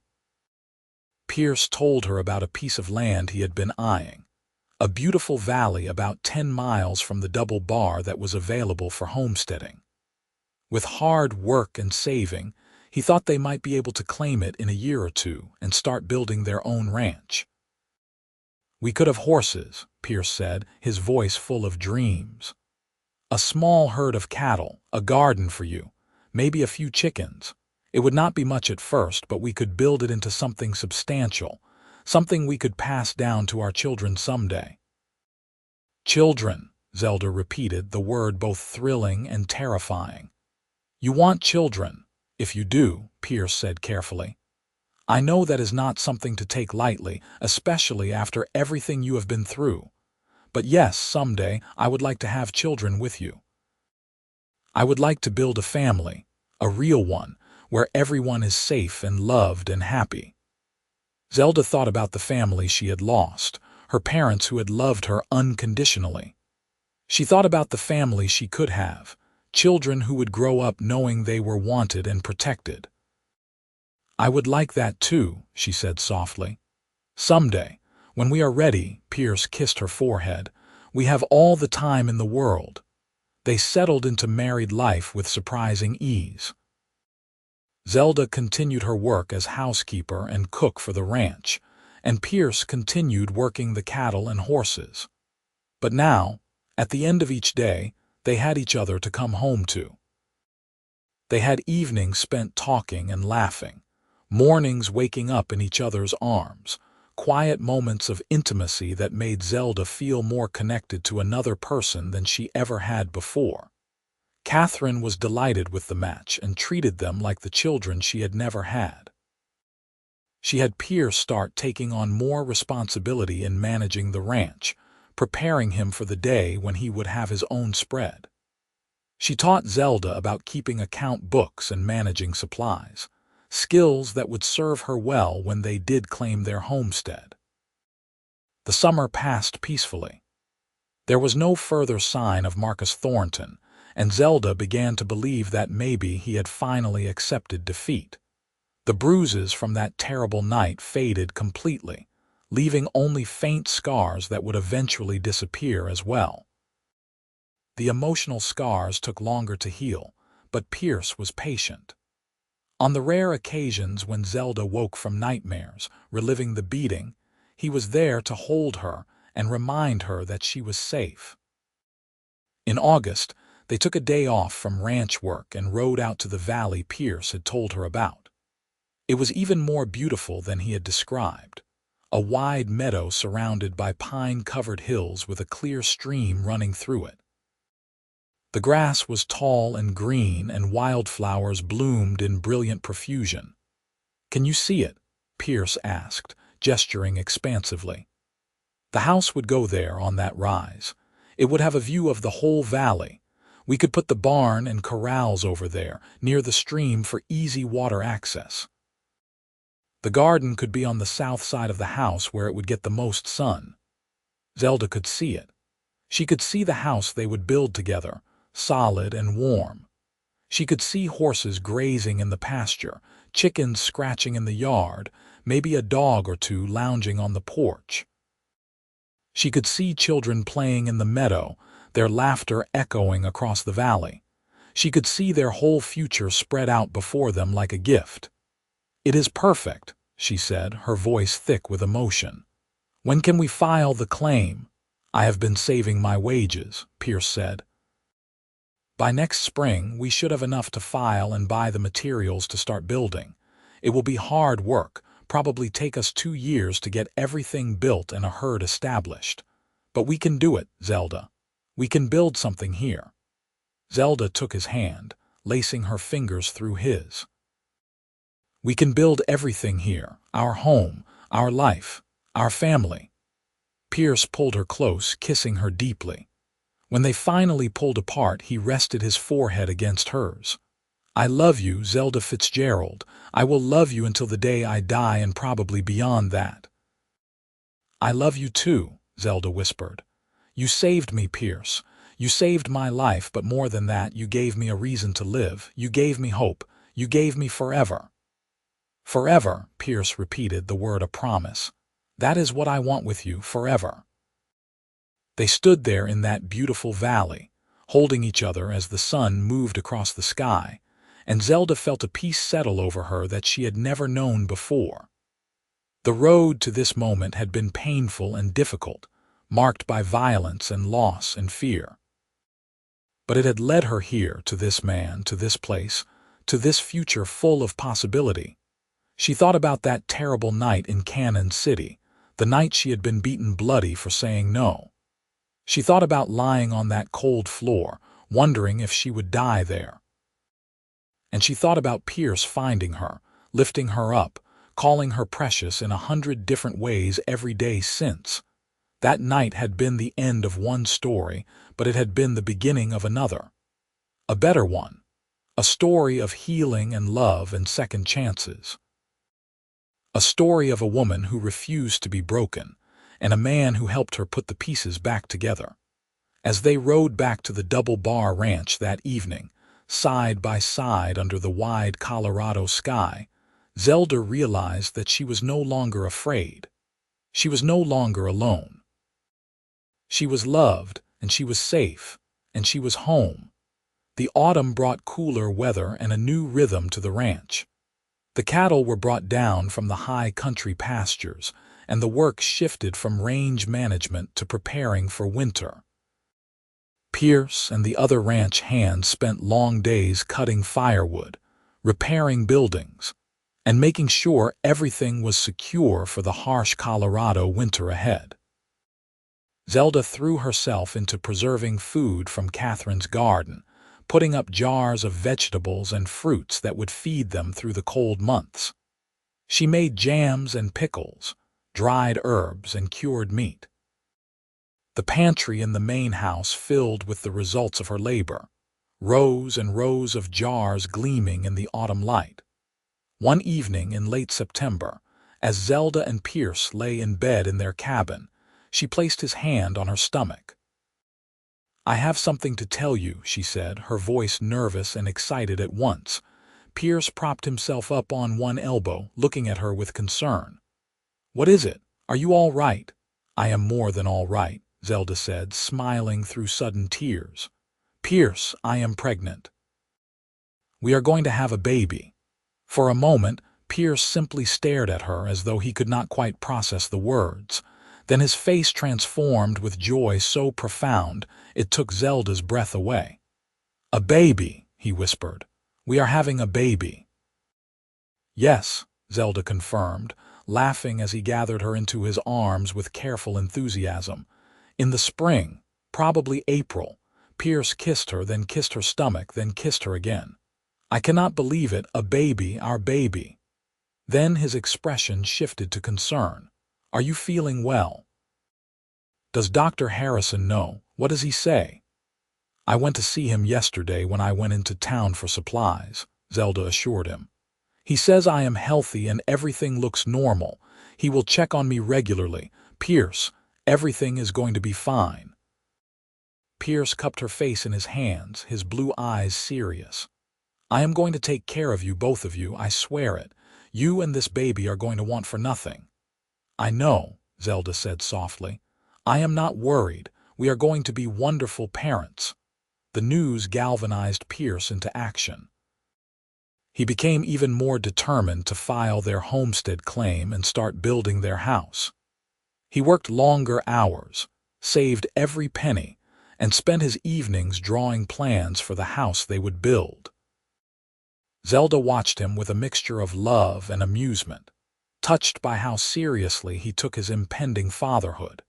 Pierce told her about a piece of land he had been eyeing, a beautiful valley about 10 miles from the double bar that was available for homesteading. With hard work and saving, he thought they might be able to claim it in a year or 2 and start building their own ranch. "We could have horses," Pierce said, his voice full of dreams. "A small herd of cattle, a garden for you, maybe a few chickens. It would not be much at first, but we could build it into something substantial, something we could pass down to our children someday." "Children," Zelda repeated, the word both thrilling and terrifying. "You want children. If you do," Pierce said carefully. "I know that is not something to take lightly, especially after everything you have been through. But yes, someday I would like to have children with you. I would like to build a family, a real one, where everyone is safe and loved and happy." Zelda thought about the family she had lost, her parents who had loved her unconditionally. She thought about the family she could have, children who would grow up knowing they were wanted and protected. "I would like that too," she said softly. "Someday, When we are ready, Pierce kissed her forehead. We have all the time in the world. They settled into married life with surprising ease. Zelda continued her work as housekeeper and cook for the ranch, and Pierce continued working the cattle and horses. But now, at the end of each day, they had each other to come home to. They had evenings spent talking and laughing, mornings waking up in each other's arms, quiet moments of intimacy that made Zelda feel more connected to another person than she ever had before. Catherine was delighted with the match and treated them like the children she had never had. She had Pierce start taking on more responsibility in managing the ranch, preparing him for the day when he would have his own spread. She taught Zelda about keeping account books and managing supplies, skills that would serve her well when they did claim their homestead. The summer passed peacefully. There was no further sign of Marcus Thornton, and Zelda began to believe that maybe he had finally accepted defeat. The bruises from that terrible night faded completely, leaving only faint scars that would eventually disappear as well. The emotional scars took longer to heal, but Pierce was patient. On the rare occasions when Zelda woke from nightmares, reliving the beating, he was there to hold her and remind her that she was safe. In August, they took a day off from ranch work and rode out to the valley Pierce had told her about. It was even more beautiful than he had described, a wide meadow surrounded by pine-covered hills with a clear stream running through it. The grass was tall and green, and wildflowers bloomed in brilliant profusion. "Can you see it?" Pierce asked, gesturing expansively. The house would go there on that rise. It would have a view of the whole valley. We could put the barn and corrals over there, near the stream, for easy water access. The garden could be on the south side of the house where it would get the most sun. Zelda could see it. She could see the house they would build together, solid and warm. She could see horses grazing in the pasture, chickens scratching in the yard, maybe a dog or two lounging on the porch. She could see children playing in the meadow, their laughter echoing across the valley. She could see their whole future spread out before them like a gift. "It is perfect," she said, her voice thick with emotion. "When can we file the claim?" "I have been saving my wages," Pierce said. "By next spring, we should have enough to file and buy the materials to start building. It will be hard work, probably take us 2 years to get everything built and a herd established. But we can do it, Zelda. We can build something here." Zelda took his hand, lacing her fingers through his. "We can build everything here, our home, our life, our family." Pierce pulled her close, kissing her deeply. When they finally pulled apart, he rested his forehead against hers. "I love you, Zelda Fitzgerald. I will love you until the day I die, and probably beyond that." "I love you too," Zelda whispered. "You saved me, Pierce. You saved my life, but more than that, you gave me a reason to live. You gave me hope. You gave me forever." "Forever," Pierce repeated, the word a promise. "That is what I want with you, forever." They stood there in that beautiful valley, holding each other as the sun moved across the sky, and Zelda felt a peace settle over her that she had never known before. The road to this moment had been painful and difficult, marked by violence and loss and fear. But it had led her here, to this man, to this place, to this future full of possibility. She thought about that terrible night in Canon City, the night she had been beaten bloody for saying no. She thought about lying on that cold floor, wondering if she would die there. And she thought about Pierce finding her, lifting her up, calling her precious in 100 different ways every day since. That night had been the end of one story, but it had been the beginning of another. A better one. A story of healing and love and second chances. A story of a woman who refused to be broken, and a man who helped her put the pieces back together. As they rode back to the Double Bar Ranch that evening, side by side under the wide Colorado sky, Zelda realized that she was no longer afraid. She was no longer alone. She was loved, and she was safe, and she was home. The autumn brought cooler weather and a new rhythm to the ranch. The cattle were brought down from the high country pastures, and the work shifted from range management to preparing for winter. Pierce and the other ranch hands spent long days cutting firewood, repairing buildings, and making sure everything was secure for the harsh Colorado winter ahead. Zelda threw herself into preserving food from Catherine's garden, putting up jars of vegetables and fruits that would feed them through the cold months. She made jams and pickles, dried herbs and cured meat. The pantry in the main house filled with the results of her labor, rows and rows of jars gleaming in the autumn light. One evening in late September, as Zelda and Pierce lay in bed in their cabin, she placed his hand on her stomach. "I have something to tell you," she said, her voice nervous and excited at once. Pierce propped himself up on one elbow, looking at her with concern. "What is it? Are you all right?" "I am more than all right," Zelda said, smiling through sudden tears. "Pierce, I am pregnant. We are going to have a baby." For a moment, Pierce simply stared at her as though he could not quite process the words. Then his face transformed with joy so profound it took Zelda's breath away. "A baby," he whispered. "We are having a baby." "Yes," Zelda confirmed, laughing as he gathered her into his arms with careful enthusiasm. In the spring, probably April, Pierce kissed her, then kissed her stomach, then kissed her again. "I cannot believe it, a baby, our baby." Then his expression shifted to concern. "Are you feeling well? Does Dr. Harrison know? What does he say?" "I went to see him yesterday when I went into town for supplies," Zelda assured him. "He says I am healthy and everything looks normal. He will check on me regularly. Pierce, everything is going to be fine." Pierce cupped her face in his hands, his blue eyes serious. "I am going to take care of you, both of you, I swear it. You and this baby are going to want for nothing." "I know," Zelda said softly. "I am not worried. We are going to be wonderful parents." The news galvanized Pierce into action. He became even more determined to file their homestead claim and start building their house. He worked longer hours, saved every penny, and spent his evenings drawing plans for the house they would build. Zelda watched him with a mixture of love and amusement, touched by how seriously he took his impending fatherhood.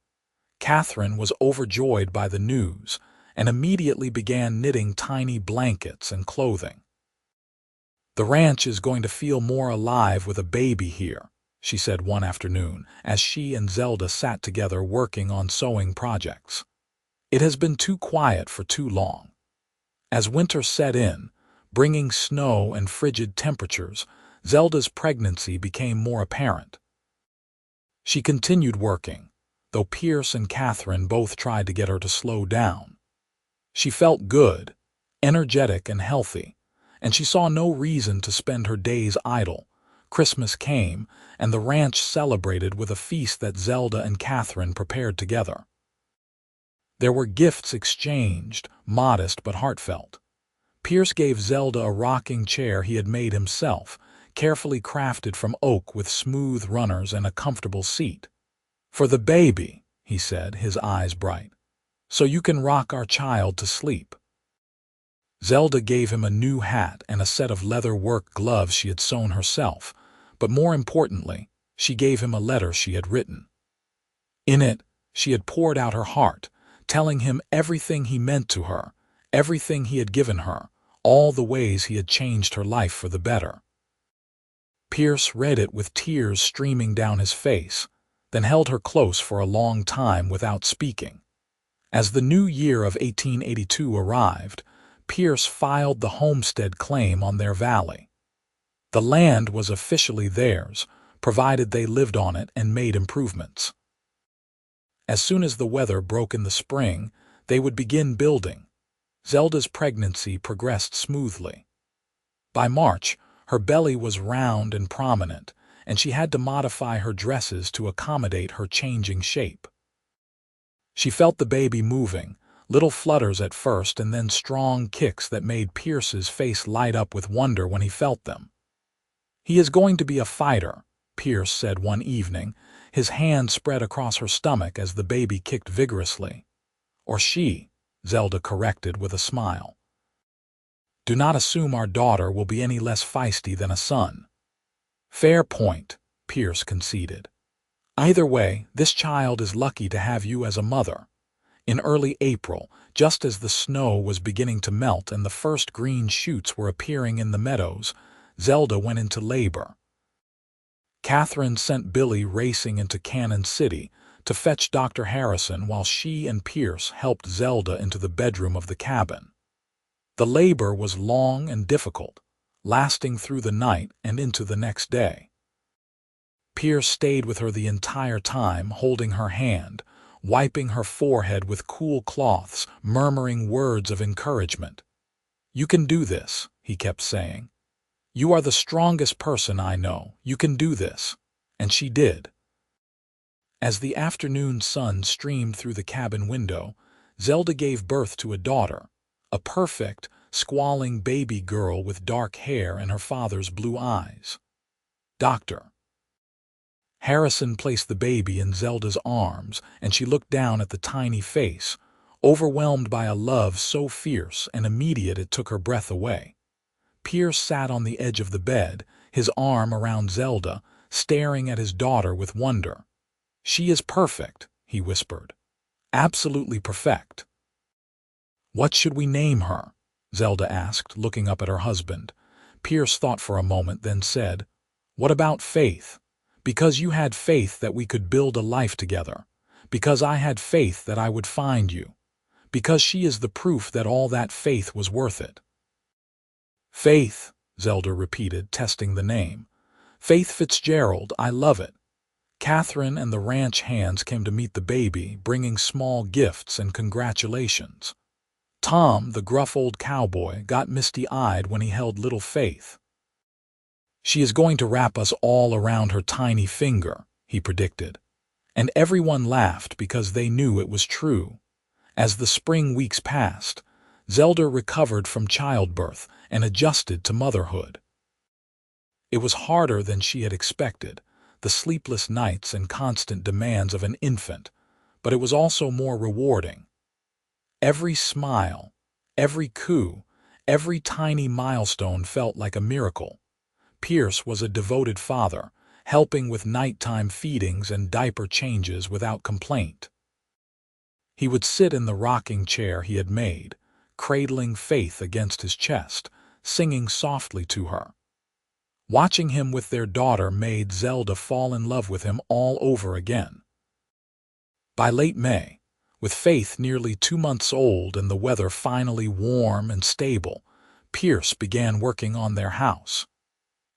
Catherine was overjoyed by the news and immediately began knitting tiny blankets and clothing. "The ranch is going to feel more alive with a baby here," she said one afternoon as she and Zelda sat together working on sewing projects. "It has been too quiet for too long." As winter set in, bringing snow and frigid temperatures, Zelda's pregnancy became more apparent. She continued working, though Pierce and Catherine both tried to get her to slow down. She felt good, energetic and healthy, and she saw no reason to spend her days idle. Christmas came, and the ranch celebrated with a feast that Zelda and Catherine prepared together. There were gifts exchanged, modest but heartfelt. Pierce gave Zelda a rocking chair he had made himself, carefully crafted from oak with smooth runners and a comfortable seat. "For the baby," he said, his eyes bright, "so you can rock our child to sleep." Zelda gave him a new hat and a set of leather work gloves she had sewn herself, but more importantly, she gave him a letter she had written. In it, she had poured out her heart, telling him everything he meant to her, everything he had given her, all the ways he had changed her life for the better. Pierce read it with tears streaming down his face, then held her close for a long time without speaking. As the new year of 1882 arrived, Pierce filed the homestead claim on their valley. The land was officially theirs, provided they lived on it and made improvements. As soon as the weather broke in the spring, they would begin building. Zelda's pregnancy progressed smoothly. By March, her belly was round and prominent, and she had to modify her dresses to accommodate her changing shape. She felt the baby moving, little flutters at first and then strong kicks that made Pierce's face light up with wonder when he felt them. "He is going to be a fighter," Pierce said one evening, his hand spread across her stomach as the baby kicked vigorously. "Or she," Zelda corrected with a smile. "Do not assume our daughter will be any less feisty than a son." "Fair point," Pierce conceded. "Either way, this child is lucky to have you as a mother." In early April, just as the snow was beginning to melt and the first green shoots were appearing in the meadows, Zelda went into labor. Catherine sent Billy racing into Canon City to fetch Dr. Harrison while she and Pierce helped Zelda into the bedroom of the cabin. The labor was long and difficult, lasting through the night and into the next day. Pierce stayed with her the entire time, holding her hand, wiping her forehead with cool cloths, murmuring words of encouragement. "You can do this," he kept saying. "You are the strongest person I know. You can do this." And she did. As the afternoon sun streamed through the cabin window, Zelda gave birth to a daughter, a perfect, squalling baby girl with dark hair and her father's blue eyes. Dr. Harrison placed the baby in Zelda's arms, and she looked down at the tiny face, overwhelmed by a love so fierce and immediate it took her breath away. Pierce sat on the edge of the bed, his arm around Zelda, staring at his daughter with wonder. "She is perfect," he whispered. "Absolutely perfect." "What should we name her?" Zelda asked, looking up at her husband. Pierce thought for a moment, then said, "What about Faith? Because you had faith that we could build a life together. Because I had faith that I would find you. Because she is the proof that all that faith was worth it." "Faith," Zelda repeated, testing the name. "Faith Fitzgerald, I love it." Catherine and the ranch hands came to meet the baby, bringing small gifts and congratulations. Tom, the gruff old cowboy, got misty-eyed when he held little Faith. "She is going to wrap us all around her tiny finger," he predicted. And everyone laughed because they knew it was true. As the spring weeks passed, Zelda recovered from childbirth and adjusted to motherhood. It was harder than she had expected, the sleepless nights and constant demands of an infant, but it was also more rewarding. Every smile, every coo, every tiny milestone felt like a miracle. Pierce was a devoted father, helping with nighttime feedings and diaper changes without complaint. He would sit in the rocking chair he had made, cradling Faith against his chest, singing softly to her. Watching him with their daughter made Zelda fall in love with him all over again. By late May, with Faith nearly 2 months old and the weather finally warm and stable, Pierce began working on their house.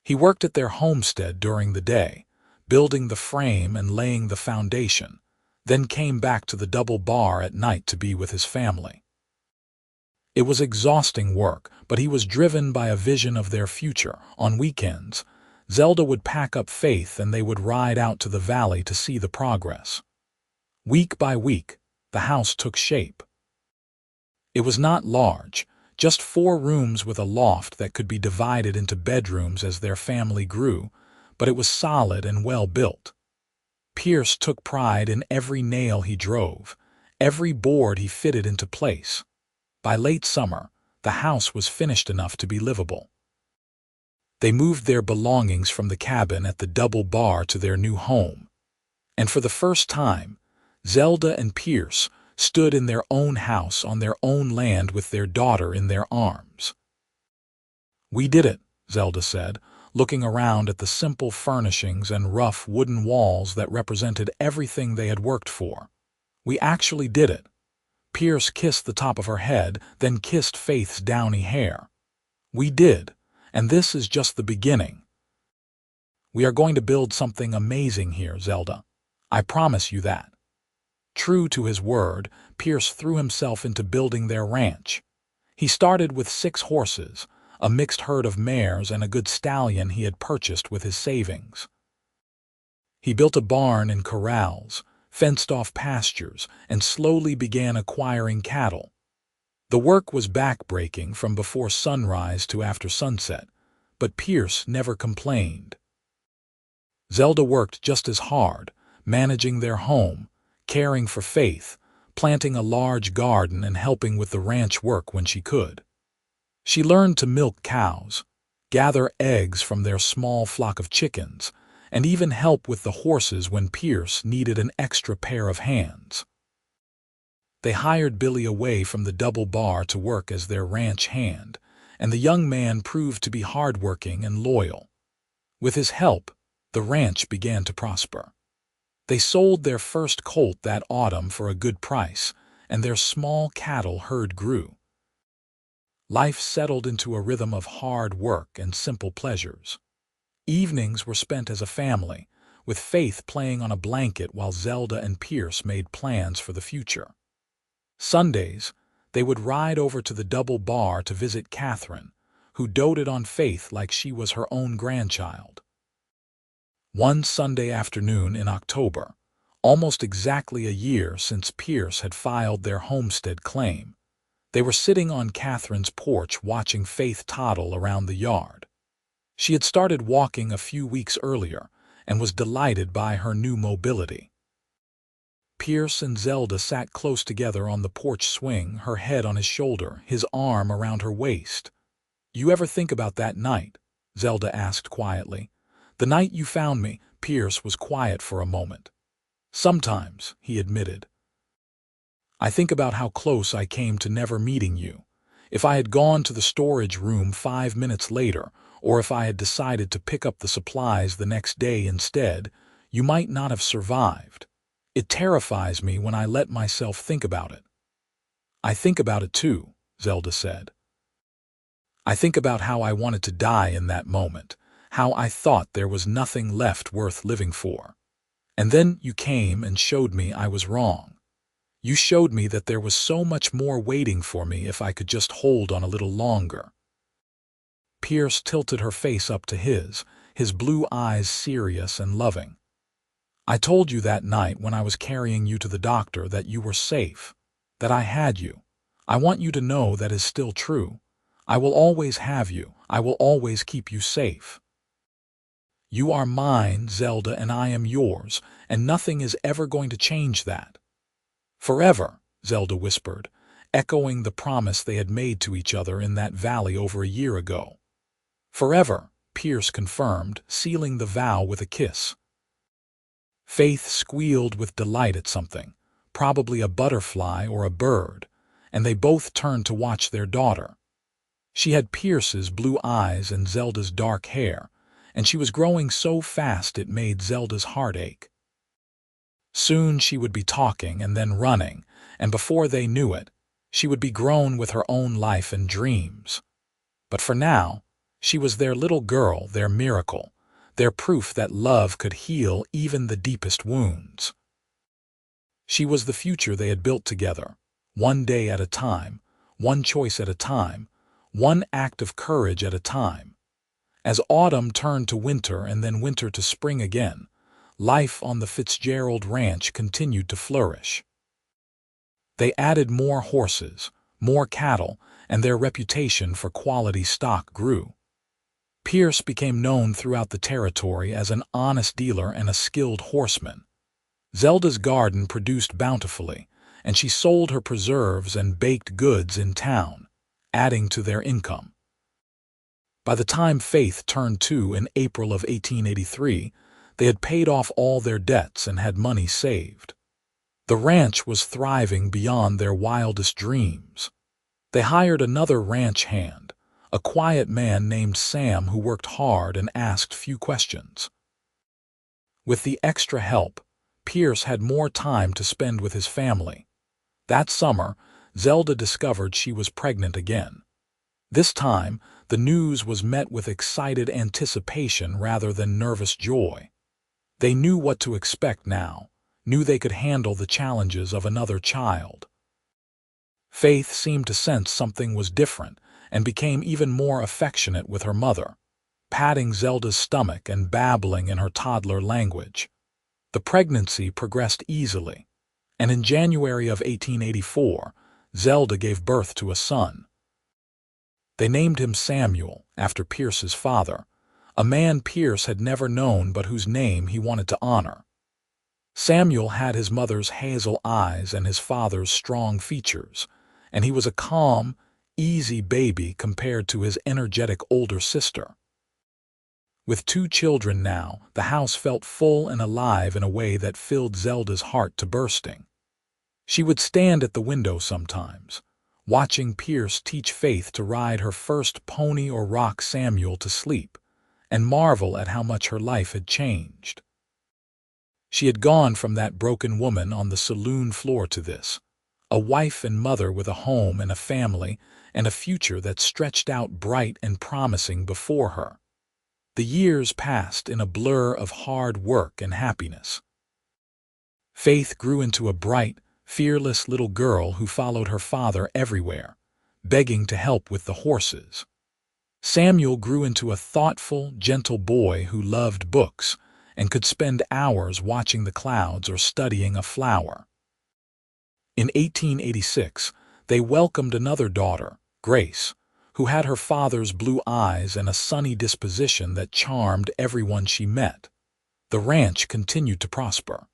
He worked at their homestead during the day, building the frame and laying the foundation, then came back to the double bar at night to be with his family. It was exhausting work, but he was driven by a vision of their future. On weekends, Zelda would pack up Faith and they would ride out to the valley to see the progress. Week by week, the house took shape. It was not large, just 4 rooms with a loft that could be divided into bedrooms as their family grew, but it was solid and well built. Pierce took pride in every nail he drove, every board he fitted into place. By late summer, the house was finished enough to be livable. They moved their belongings from the cabin at the double bar to their new home. And for the first time, Zelda and Pierce stood in their own house on their own land with their daughter in their arms. "We did it," Zelda said, looking around at the simple furnishings and rough wooden walls that represented everything they had worked for. "We actually did it." Pierce kissed the top of her head, then kissed Faith's downy hair. "We did, and this is just the beginning. We are going to build something amazing here, Zelda. I promise you that." True to his word, Pierce threw himself into building their ranch. He started with 6 horses, a mixed herd of mares and a good stallion he had purchased with his savings. He built a barn and corrals, fenced off pastures, and slowly began acquiring cattle. The work was backbreaking from before sunrise to after sunset, but Pierce never complained. Zelda worked just as hard, managing their home, caring for Faith, planting a large garden and helping with the ranch work when she could. She learned to milk cows, gather eggs from their small flock of chickens, and even help with the horses when Pierce needed an extra pair of hands. They hired Billy away from the double bar to work as their ranch hand, and the young man proved to be hardworking and loyal. With his help, the ranch began to prosper. They sold their first colt that autumn for a good price, and their small cattle herd grew. Life settled into a rhythm of hard work and simple pleasures. Evenings were spent as a family, with Faith playing on a blanket while Zelda and Pierce made plans for the future. Sundays, they would ride over to the double bar to visit Catherine, who doted on Faith like she was her own grandchild. One Sunday afternoon in October, almost exactly a year since Pierce had filed their homestead claim, they were sitting on Catherine's porch watching Faith toddle around the yard. She had started walking a few weeks earlier and was delighted by her new mobility. Pierce and Zelda sat close together on the porch swing, her head on his shoulder, his arm around her waist. "You ever think about that night?" Zelda asked quietly. "The night you found me." Pierce was quiet for a moment. "Sometimes," he admitted. "I think about how close I came to never meeting you. If I had gone to the storage room 5 minutes later, or if I had decided to pick up the supplies the next day instead, you might not have survived. It terrifies me when I let myself think about it." "I think about it too," Zelda said. "I think about how I wanted to die in that moment, how I thought there was nothing left worth living for. And then you came and showed me I was wrong. You showed me that there was so much more waiting for me if I could just hold on a little longer." Pierce tilted her face up to his blue eyes serious and loving. "I told you that night when I was carrying you to the doctor that you were safe, that I had you. I want you to know that is still true. I will always have you. I will always keep you safe. You are mine, Zelda, and I am yours, and nothing is ever going to change that." "Forever," Zelda whispered, echoing the promise they had made to each other in that valley over a year ago. "Forever," Pierce confirmed, sealing the vow with a kiss. Faith squealed with delight at something, probably a butterfly or a bird, and they both turned to watch their daughter. She had Pierce's blue eyes and Zelda's dark hair, and she was growing so fast it made Zelda's heart ache. Soon she would be talking and then running, and before they knew it, she would be grown with her own life and dreams. But for now, she was their little girl, their miracle, their proof that love could heal even the deepest wounds. She was the future they had built together, one day at a time, one choice at a time, one act of courage at a time. As autumn turned to winter and then winter to spring again, life on the Fitzgerald ranch continued to flourish. They added more horses, more cattle, and their reputation for quality stock grew. Pierce became known throughout the territory as an honest dealer and a skilled horseman. Zelda's garden produced bountifully, and she sold her preserves and baked goods in town, adding to their income. By the time Faith turned 2 in April of 1883, they had paid off all their debts and had money saved. The ranch was thriving beyond their wildest dreams. They hired another ranch hand, a quiet man named Sam who worked hard and asked few questions. With the extra help, Pierce had more time to spend with his family. That summer, Zelda discovered she was pregnant again. This time, the news was met with excited anticipation rather than nervous joy. They knew what to expect now, knew they could handle the challenges of another child. Faith seemed to sense something was different and became even more affectionate with her mother, patting Zelda's stomach and babbling in her toddler language. The pregnancy progressed easily, and in January of 1884, Zelda gave birth to a son. They named him Samuel, after Pierce's father, a man Pierce had never known but whose name he wanted to honor. Samuel had his mother's hazel eyes and his father's strong features, and he was a calm, easy baby compared to his energetic older sister. With 2 children now, the house felt full and alive in a way that filled Zelda's heart to bursting. She would stand at the window sometimes, watching Pierce teach Faith to ride her first pony or rock Samuel to sleep, and marvel at how much her life had changed. She had gone from that broken woman on the saloon floor to this, a wife and mother with a home and a family and a future that stretched out bright and promising before her. The years passed in a blur of hard work and happiness. Faith grew into a bright, fearless little girl who followed her father everywhere, begging to help with the horses. Samuel grew into a thoughtful, gentle boy who loved books and could spend hours watching the clouds or studying a flower. In 1886, they welcomed another daughter, Grace, who had her father's blue eyes and a sunny disposition that charmed everyone she met. The ranch continued to prosper.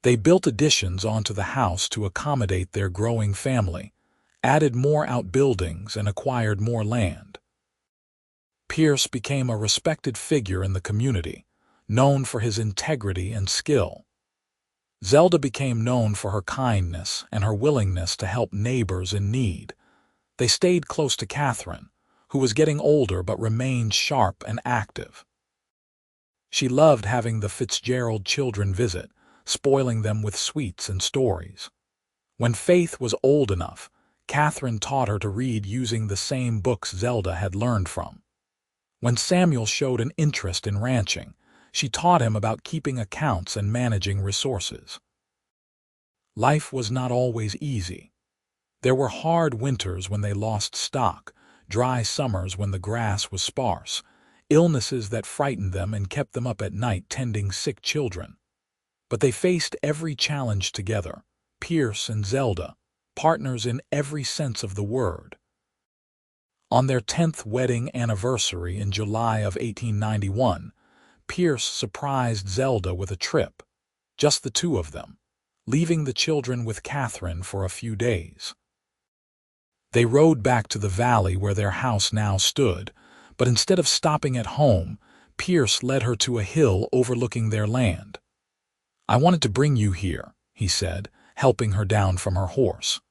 They built additions onto the house to accommodate their growing family, added more outbuildings, and acquired more land. Pierce became a respected figure in the community, known for his integrity and skill. Zelda became known for her kindness and her willingness to help neighbors in need. They stayed close to Catherine, who was getting older but remained sharp and active. She loved having the Fitzgerald children visit, spoiling them with sweets and stories. When Faith was old enough, Catherine taught her to read using the same books Zelda had learned from. When Samuel showed an interest in ranching, she taught him about keeping accounts and managing resources. Life was not always easy. There were hard winters when they lost stock, dry summers when the grass was sparse, illnesses that frightened them and kept them up at night tending sick children. But they faced every challenge together, Pierce and Zelda, partners in every sense of the word. On their 10th wedding anniversary in July of 1891, Pierce surprised Zelda with a trip, just the 2 of them, leaving the children with Catherine for a few days. They rode back to the valley where their house now stood, but instead of stopping at home, Pierce led her to a hill overlooking their land. "I wanted to bring you here," he said, helping her down from her horse,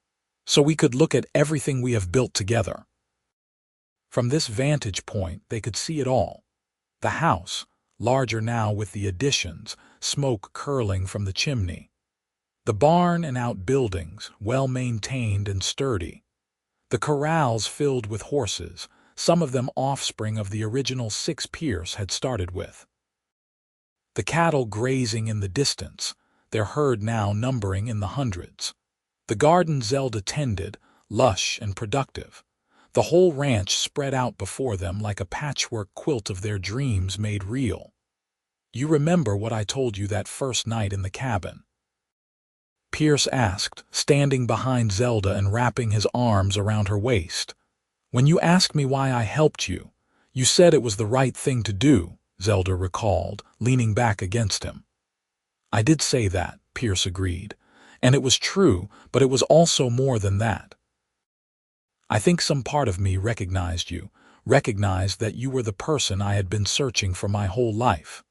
"so we could look at everything we have built together." From this vantage point, they could see it all. The house, larger now with the additions, smoke curling from the chimney. The barn and outbuildings, well maintained and sturdy. The corrals filled with horses, some of them offspring of the original 6 Pierce had started with. The cattle grazing in the distance, their herd now numbering in the hundreds. The garden Zelda tended, lush and productive. The whole ranch spread out before them like a patchwork quilt of their dreams made real. "You remember what I told you that first night in the cabin?" Pierce asked, standing behind Zelda and wrapping his arms around her waist. "When you asked me why I helped you, you said it was the right thing to do," Zelda recalled, leaning back against him. "I did say that," Pierce agreed, "and it was true, but it was also more than that. I think some part of me recognized you, recognized that you were the person I had been searching for my whole life.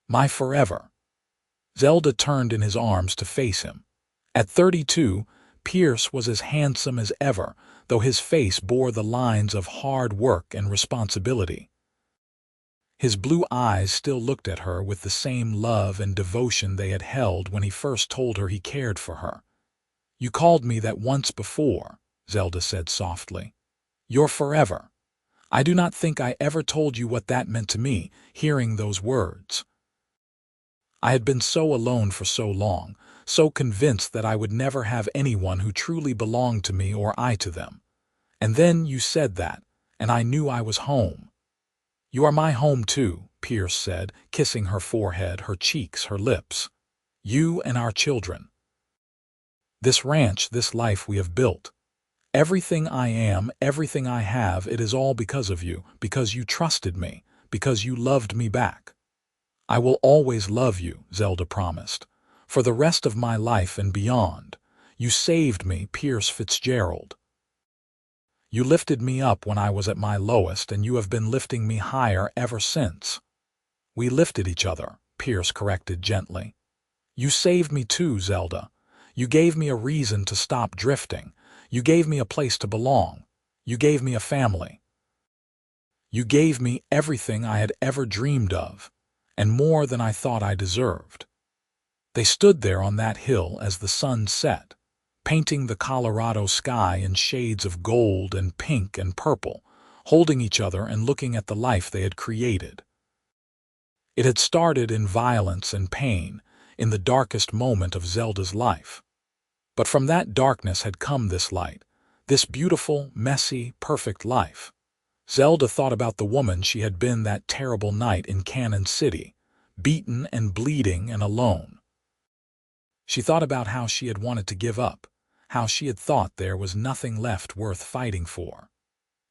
My forever." Zelda turned in his arms to face him. At 32, Pierce was as handsome as ever, though his face bore the lines of hard work and responsibility. His blue eyes still looked at her with the same love and devotion they had held when he first told her he cared for her. "You called me that once before," Zelda said softly. "You're forever. I do not think I ever told you what that meant to me, hearing those words. I had been so alone for so long, so convinced that I would never have anyone who truly belonged to me or I to them. And then you said that, and I knew I was home." "You are my home too," Pierce said, kissing her forehead, her cheeks, her lips. You and our children. This ranch, this life we have built. Everything I am, everything I have, it is all because of you, because you trusted me, because you loved me back. I will always love you, Zelda promised, for the rest of my life and beyond. You saved me, Pierce Fitzgerald. You lifted me up when I was at my lowest, and you have been lifting me higher ever since. We lifted each other, Pierce corrected gently. You saved me too, Zelda. You gave me a reason to stop drifting. You gave me a place to belong. You gave me a family. You gave me everything I had ever dreamed of, and more than I thought I deserved. They stood there on that hill as the sun set, painting the Colorado sky in shades of gold and pink and purple, holding each other and looking at the life they had created. It had started in violence and pain, in the darkest moment of Zelda's life. But from that darkness had come this light, this beautiful, messy, perfect life. Zelda thought about the woman she had been that terrible night in Canon City, beaten and bleeding and alone. She thought about how she had wanted to give up, how she had thought there was nothing left worth fighting for.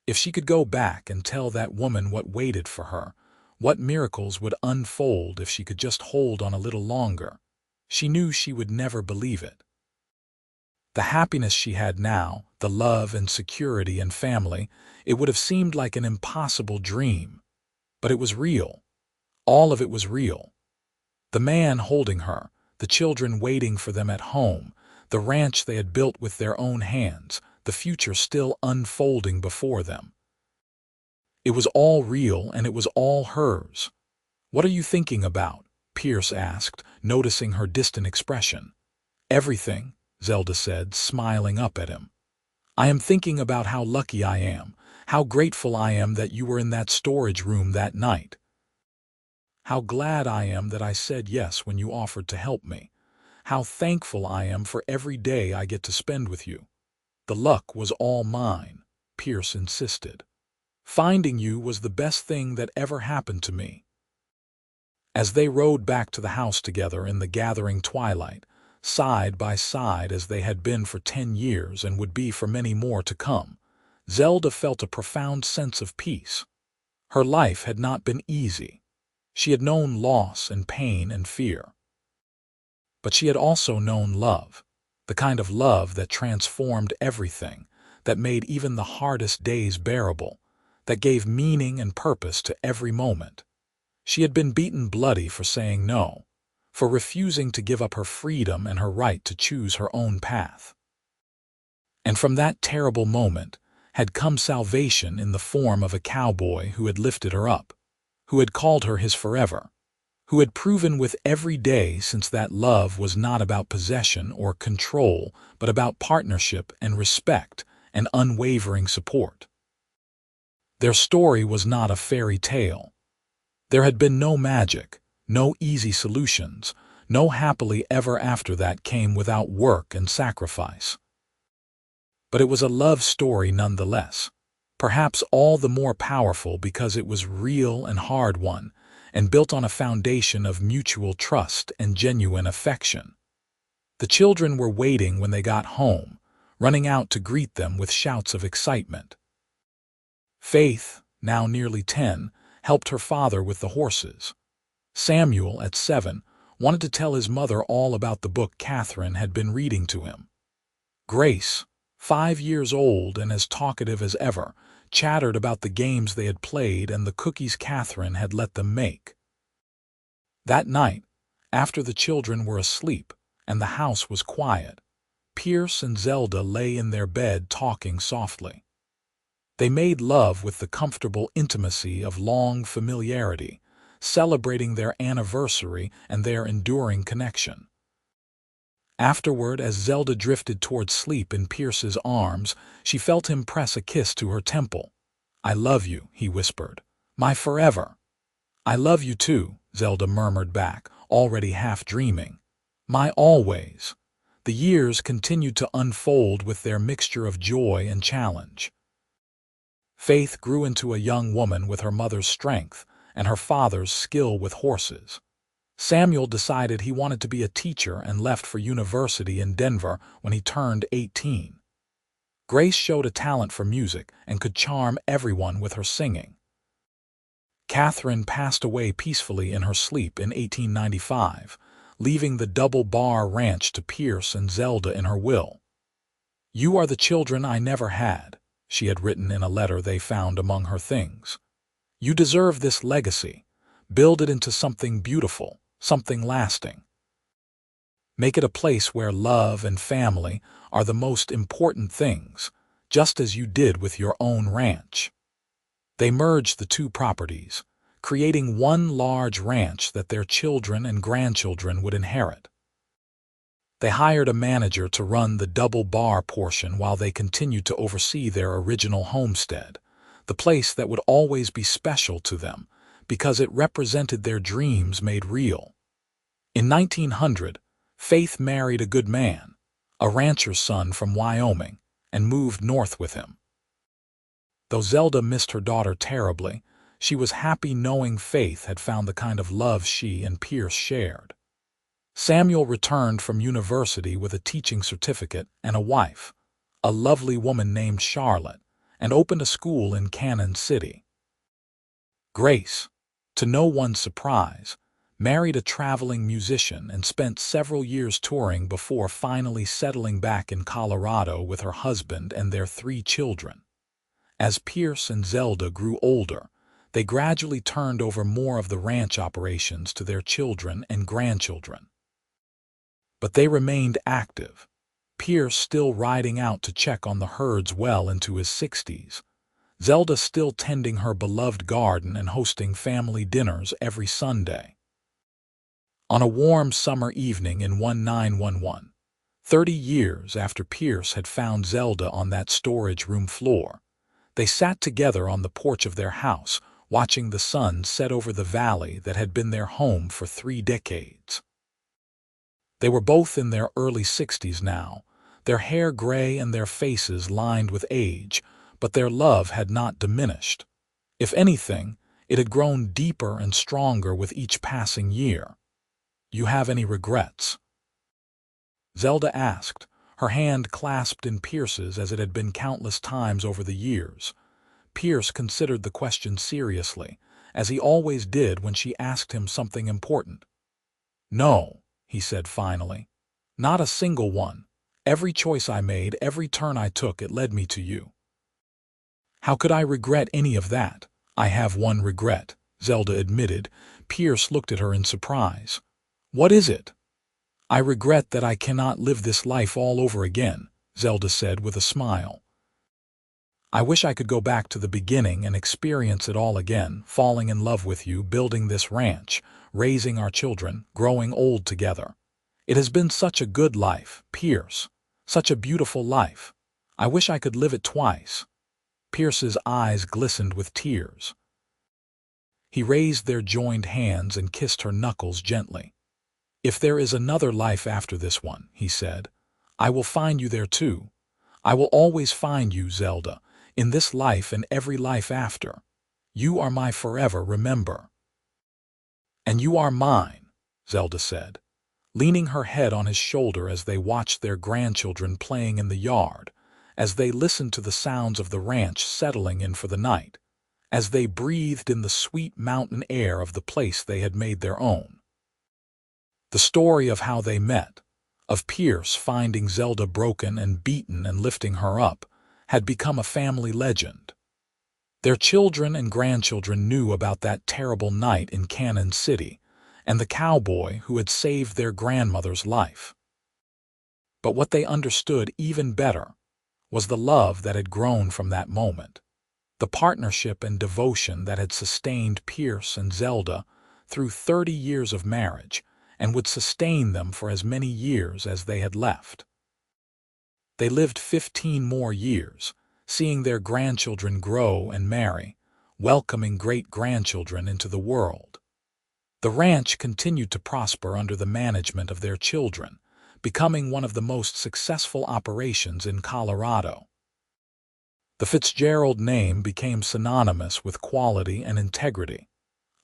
If she could go back and tell that woman what waited for her, what miracles would unfold if she could just hold on a little longer, she knew she would never believe it. The happiness she had now, the love and security and family, it would have seemed like an impossible dream. But it was real. All of it was real. The man holding her, the children waiting for them at home, the ranch they had built with their own hands, the future still unfolding before them. It was all real, and it was all hers. "What are you thinking about?" Pierce asked, noticing her distant expression. "Everything," Zelda said, smiling up at him. "I am thinking about how lucky I am, how grateful I am that you were in that storage room that night. How glad I am that I said yes when you offered to help me. How thankful I am for every day I get to spend with you." "The luck was all mine," Pierce insisted. "Finding you was the best thing that ever happened to me." As they rode back to the house together in the gathering twilight, side by side as they had been for 10 years and would be for many more to come, Zelda felt a profound sense of peace. Her life had not been easy. She had known loss and pain and fear. But she had also known love, the kind of love that transformed everything, that made even the hardest days bearable, that gave meaning and purpose to every moment. She had been beaten bloody for saying no, for refusing to give up her freedom and her right to choose her own path. And from that terrible moment had come salvation in the form of a cowboy who had lifted her up, who had called her his forever, who had proven with every day since that love was not about possession or control, but about partnership and respect and unwavering support. Their story was not a fairy tale. There had been no magic, no easy solutions, no happily ever after that came without work and sacrifice. But it was a love story nonetheless, perhaps all the more powerful because it was real and hard-won, and built on a foundation of mutual trust and genuine affection. The children were waiting when they got home, running out to greet them with shouts of excitement. Faith, now nearly 10, helped her father with the horses. Samuel, at 7, wanted to tell his mother all about the book Catherine had been reading to him. Grace, 5 years old and as talkative as ever, chattered about the games they had played and the cookies Catherine had let them make. That night, after the children were asleep and the house was quiet, Pierce and Zelda lay in their bed talking softly. They made love with the comfortable intimacy of long familiarity, celebrating their anniversary and their enduring connection. Afterward, as Zelda drifted toward sleep in Pierce's arms, she felt him press a kiss to her temple. "I love you," he whispered. "My forever." "I love you too," Zelda murmured back, already half dreaming. "My always." The years continued to unfold with their mixture of joy and challenge. Faith grew into a young woman with her mother's strength and her father's skill with horses. Samuel decided he wanted to be a teacher and left for university in Denver when he turned 18. Grace showed a talent for music and could charm everyone with her singing. Catherine passed away peacefully in her sleep in 1895, leaving the Double Bar Ranch to Pierce and Zelda in her will. "You are the children I never had," she had written in a letter they found among her things. "You deserve this legacy. Build it into something beautiful, something lasting. Make it a place where love and family are the most important things, just as you did with your own ranch." They merged the two properties, creating one large ranch that their children and grandchildren would inherit. They hired a manager to run the Double Bar portion while they continued to oversee their original homestead, the place that would always be special to them because it represented their dreams made real. In 1900, Faith married a good man, a rancher's son from Wyoming, and moved north with him. Though Zelda missed her daughter terribly, she was happy knowing Faith had found the kind of love she and Pierce shared. Samuel returned from university with a teaching certificate and a wife, a lovely woman named Charlotte, and opened a school in Canon City. Grace, to no one's surprise, married a traveling musician and spent several years touring before finally settling back in Colorado with her husband and their 3 children. As Pierce and Zelda grew older, they gradually turned over more of the ranch operations to their children and grandchildren. But they remained active, Pierce still riding out to check on the herds well into his 60s, Zelda still tending her beloved garden and hosting family dinners every Sunday. On a warm summer evening in 1911, 30 years after Pierce had found Zelda on that storage room floor, they sat together on the porch of their house, watching the sun set over the valley that had been their home for 3 decades. They were both in their early 60s now, their hair gray and their faces lined with age, but their love had not diminished. If anything, it had grown deeper and stronger with each passing year. "You have any regrets?" Zelda asked, her hand clasped in Pierce's as it had been countless times over the years. Pierce considered the question seriously, as he always did when she asked him something important. "No," he said finally. "Not a single one. Every choice I made, every turn I took, it led me to you." "How could I regret any of that?" "I have one regret," Zelda admitted. Pierce looked at her in surprise. "What is it?" "I regret that I cannot live this life all over again," Zelda said with a smile. "I wish I could go back to the beginning and experience it all again, falling in love with you, building this ranch, raising our children, growing old together. It has been such a good life, Pierce, such a beautiful life. I wish I could live it twice." Pierce's eyes glistened with tears. He raised their joined hands and kissed her knuckles gently. "If there is another life after this one," he said, "I will find you there too. I will always find you, Zelda, in this life and every life after. You are my forever, remember." "And you are mine," Zelda said, leaning her head on his shoulder as they watched their grandchildren playing in the yard, as they listened to the sounds of the ranch settling in for the night, as they breathed in the sweet mountain air of the place they had made their own. The story of how they met, of Pierce finding Zelda broken and beaten and lifting her up, had become a family legend. Their children and grandchildren knew about that terrible night in Canon City and the cowboy who had saved their grandmother's life. But what they understood even better was the love that had grown from that moment, the partnership and devotion that had sustained Pierce and Zelda through 30 years of marriage and would sustain them for as many years as they had left. They lived 15 more years, seeing their grandchildren grow and marry, welcoming great-grandchildren into the world. The ranch continued to prosper under the management of their children, becoming one of the most successful operations in Colorado. The Fitzgerald name became synonymous with quality and integrity,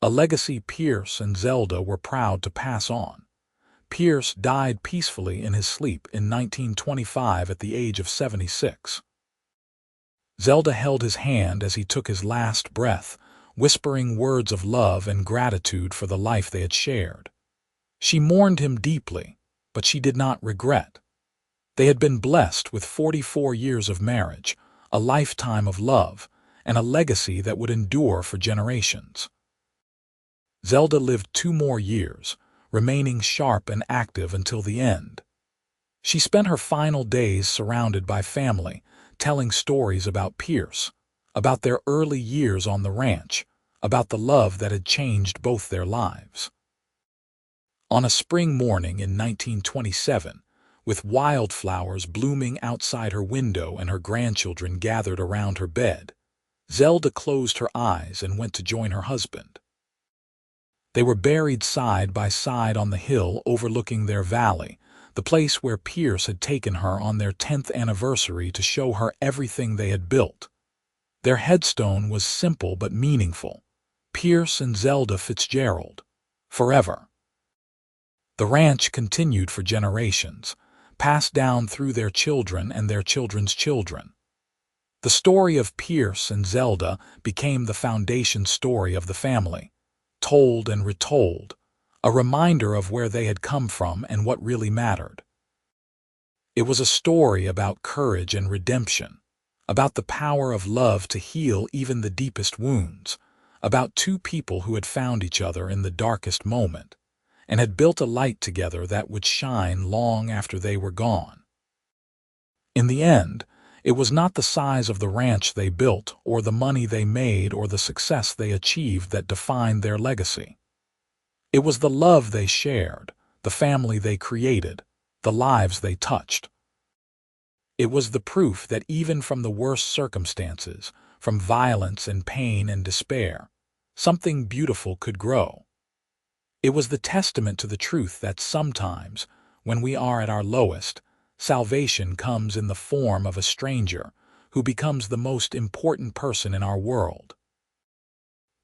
A legacy Pierce and Zelda were proud to pass on. Pierce died peacefully in his sleep in 1925 at the age of 76. Zelda held his hand as he took his last breath, whispering words of love and gratitude for the life they had shared. She mourned him deeply, but she did not regret. They had been blessed with 44 years of marriage, a lifetime of love, and a legacy that would endure for generations. Zelda lived 2 more years, remaining sharp and active until the end. She spent her final days surrounded by family, telling stories about Pierce, about their early years on the ranch, about the love that had changed both their lives. On a spring morning in 1927, with wildflowers blooming outside her window and her grandchildren gathered around her bed, Zelda closed her eyes and went to join her husband. They were buried side by side on the hill overlooking their valley, the place where Pierce had taken her on their 10th anniversary to show her everything they had built. Their headstone was simple but meaningful: Pierce and Zelda Fitzgerald, forever. The ranch continued for generations, passed down through their children and their children's children. The story of Pierce and Zelda became the foundation story of the family, told and retold, a reminder of where they had come from and what really mattered. It was a story about courage and redemption, about the power of love to heal even the deepest wounds, about 2 people who had found each other in the darkest moment, and had built a light together that would shine long after they were gone. In the end, it was not the size of the ranch they built, or the money they made, or the success they achieved that defined their legacy. It was the love they shared, the family they created, the lives they touched. It was the proof that even from the worst circumstances, from violence and pain and despair, something beautiful could grow. It was the testament to the truth that sometimes, when we are at our lowest, salvation comes in the form of a stranger who becomes the most important person in our world.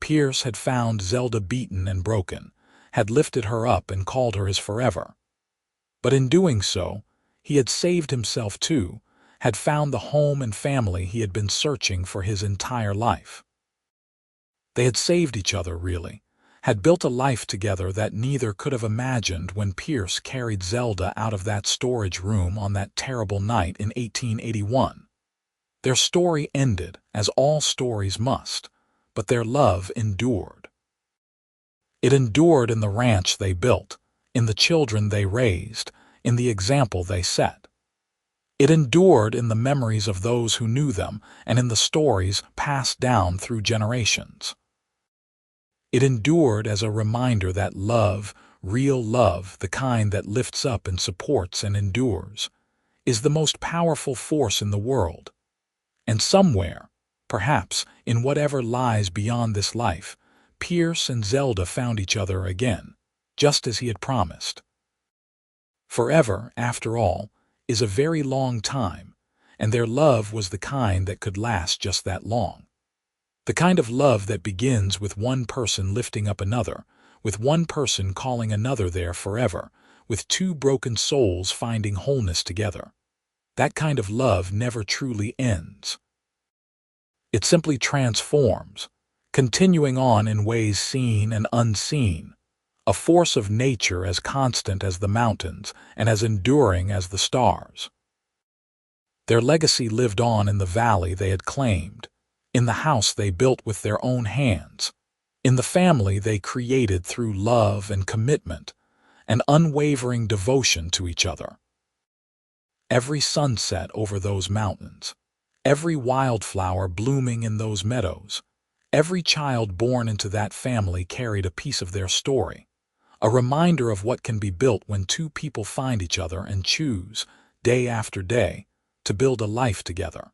Pierce had found Zelda beaten and broken, had lifted her up and called her his forever. But in doing so, he had saved himself too, had found the home and family he had been searching for his entire life. They had saved each other, really, had built a life together that neither could have imagined when Pierce carried Zelda out of that storage room on that terrible night in 1881. Their story ended, as all stories must, but their love endured. It endured in the ranch they built, in the children they raised, in the example they set. It endured in the memories of those who knew them and in the stories passed down through generations. It endured as a reminder that love, real love, the kind that lifts up and supports and endures, is the most powerful force in the world. And somewhere, perhaps in whatever lies beyond this life, Pierce and Zelda found each other again, just as he had promised. Forever, after all, is a very long time, and their love was the kind that could last just that long. The kind of love that begins with one person lifting up another, with one person calling another there forever, with 2 broken souls finding wholeness together. That kind of love never truly ends. It simply transforms, continuing on in ways seen and unseen, a force of nature as constant as the mountains and as enduring as the stars. Their legacy lived on in the valley they had claimed, in the house they built with their own hands, in the family they created through love and commitment and unwavering devotion to each other. Every sunset over those mountains, every wildflower blooming in those meadows, every child born into that family carried a piece of their story, a reminder of what can be built when 2 people find each other and choose, day after day, to build a life together.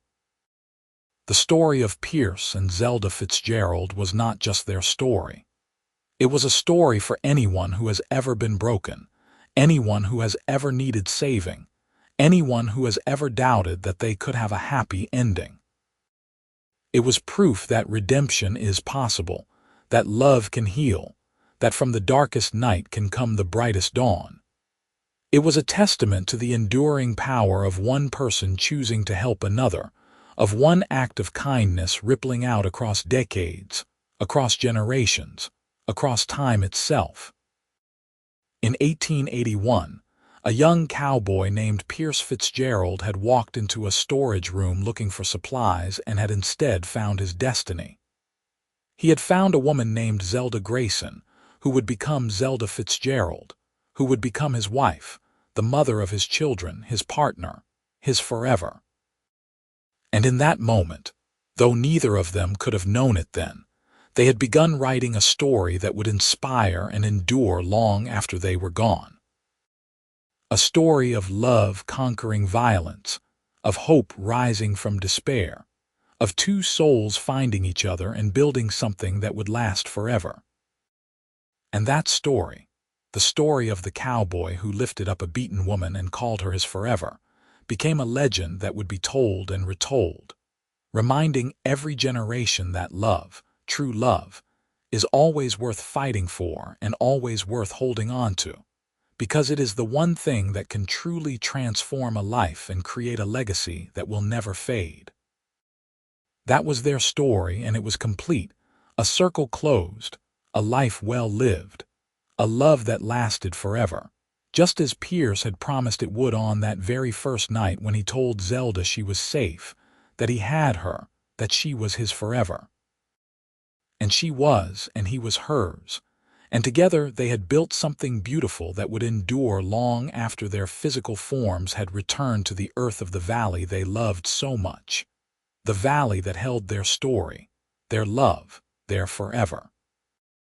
The story of Pierce and Zelda Fitzgerald was not just their story. It was a story for anyone who has ever been broken, anyone who has ever needed saving, anyone who has ever doubted that they could have a happy ending. It was proof that redemption is possible, that love can heal, that from the darkest night can come the brightest dawn. It was a testament to the enduring power of one person choosing to help another, of one act of kindness rippling out across decades, across generations, across time itself. In 1881, a young cowboy named Pierce Fitzgerald had walked into a storage room looking for supplies and had instead found his destiny. He had found a woman named Zelda Grayson, who would become Zelda Fitzgerald, who would become his wife, the mother of his children, his partner, his forever. And in that moment, though neither of them could have known it then, they had begun writing a story that would inspire and endure long after they were gone. A story of love conquering violence, of hope rising from despair, of two souls finding each other and building something that would last forever. And that story, the story of the cowboy who lifted up a beaten woman and called her his forever, became a legend that would be told and retold, reminding every generation that love, true love, is always worth fighting for and always worth holding on to, because it is the one thing that can truly transform a life and create a legacy that will never fade. That was their story, and it was complete, a circle closed, a life well lived, a love that lasted forever, just as Pierce had promised it would on that very first night when he told Zelda she was safe, that he had her, that she was his forever. And she was, and he was hers, and together they had built something beautiful that would endure long after their physical forms had returned to the earth of the valley they loved so much, the valley that held their story, their love, their forever.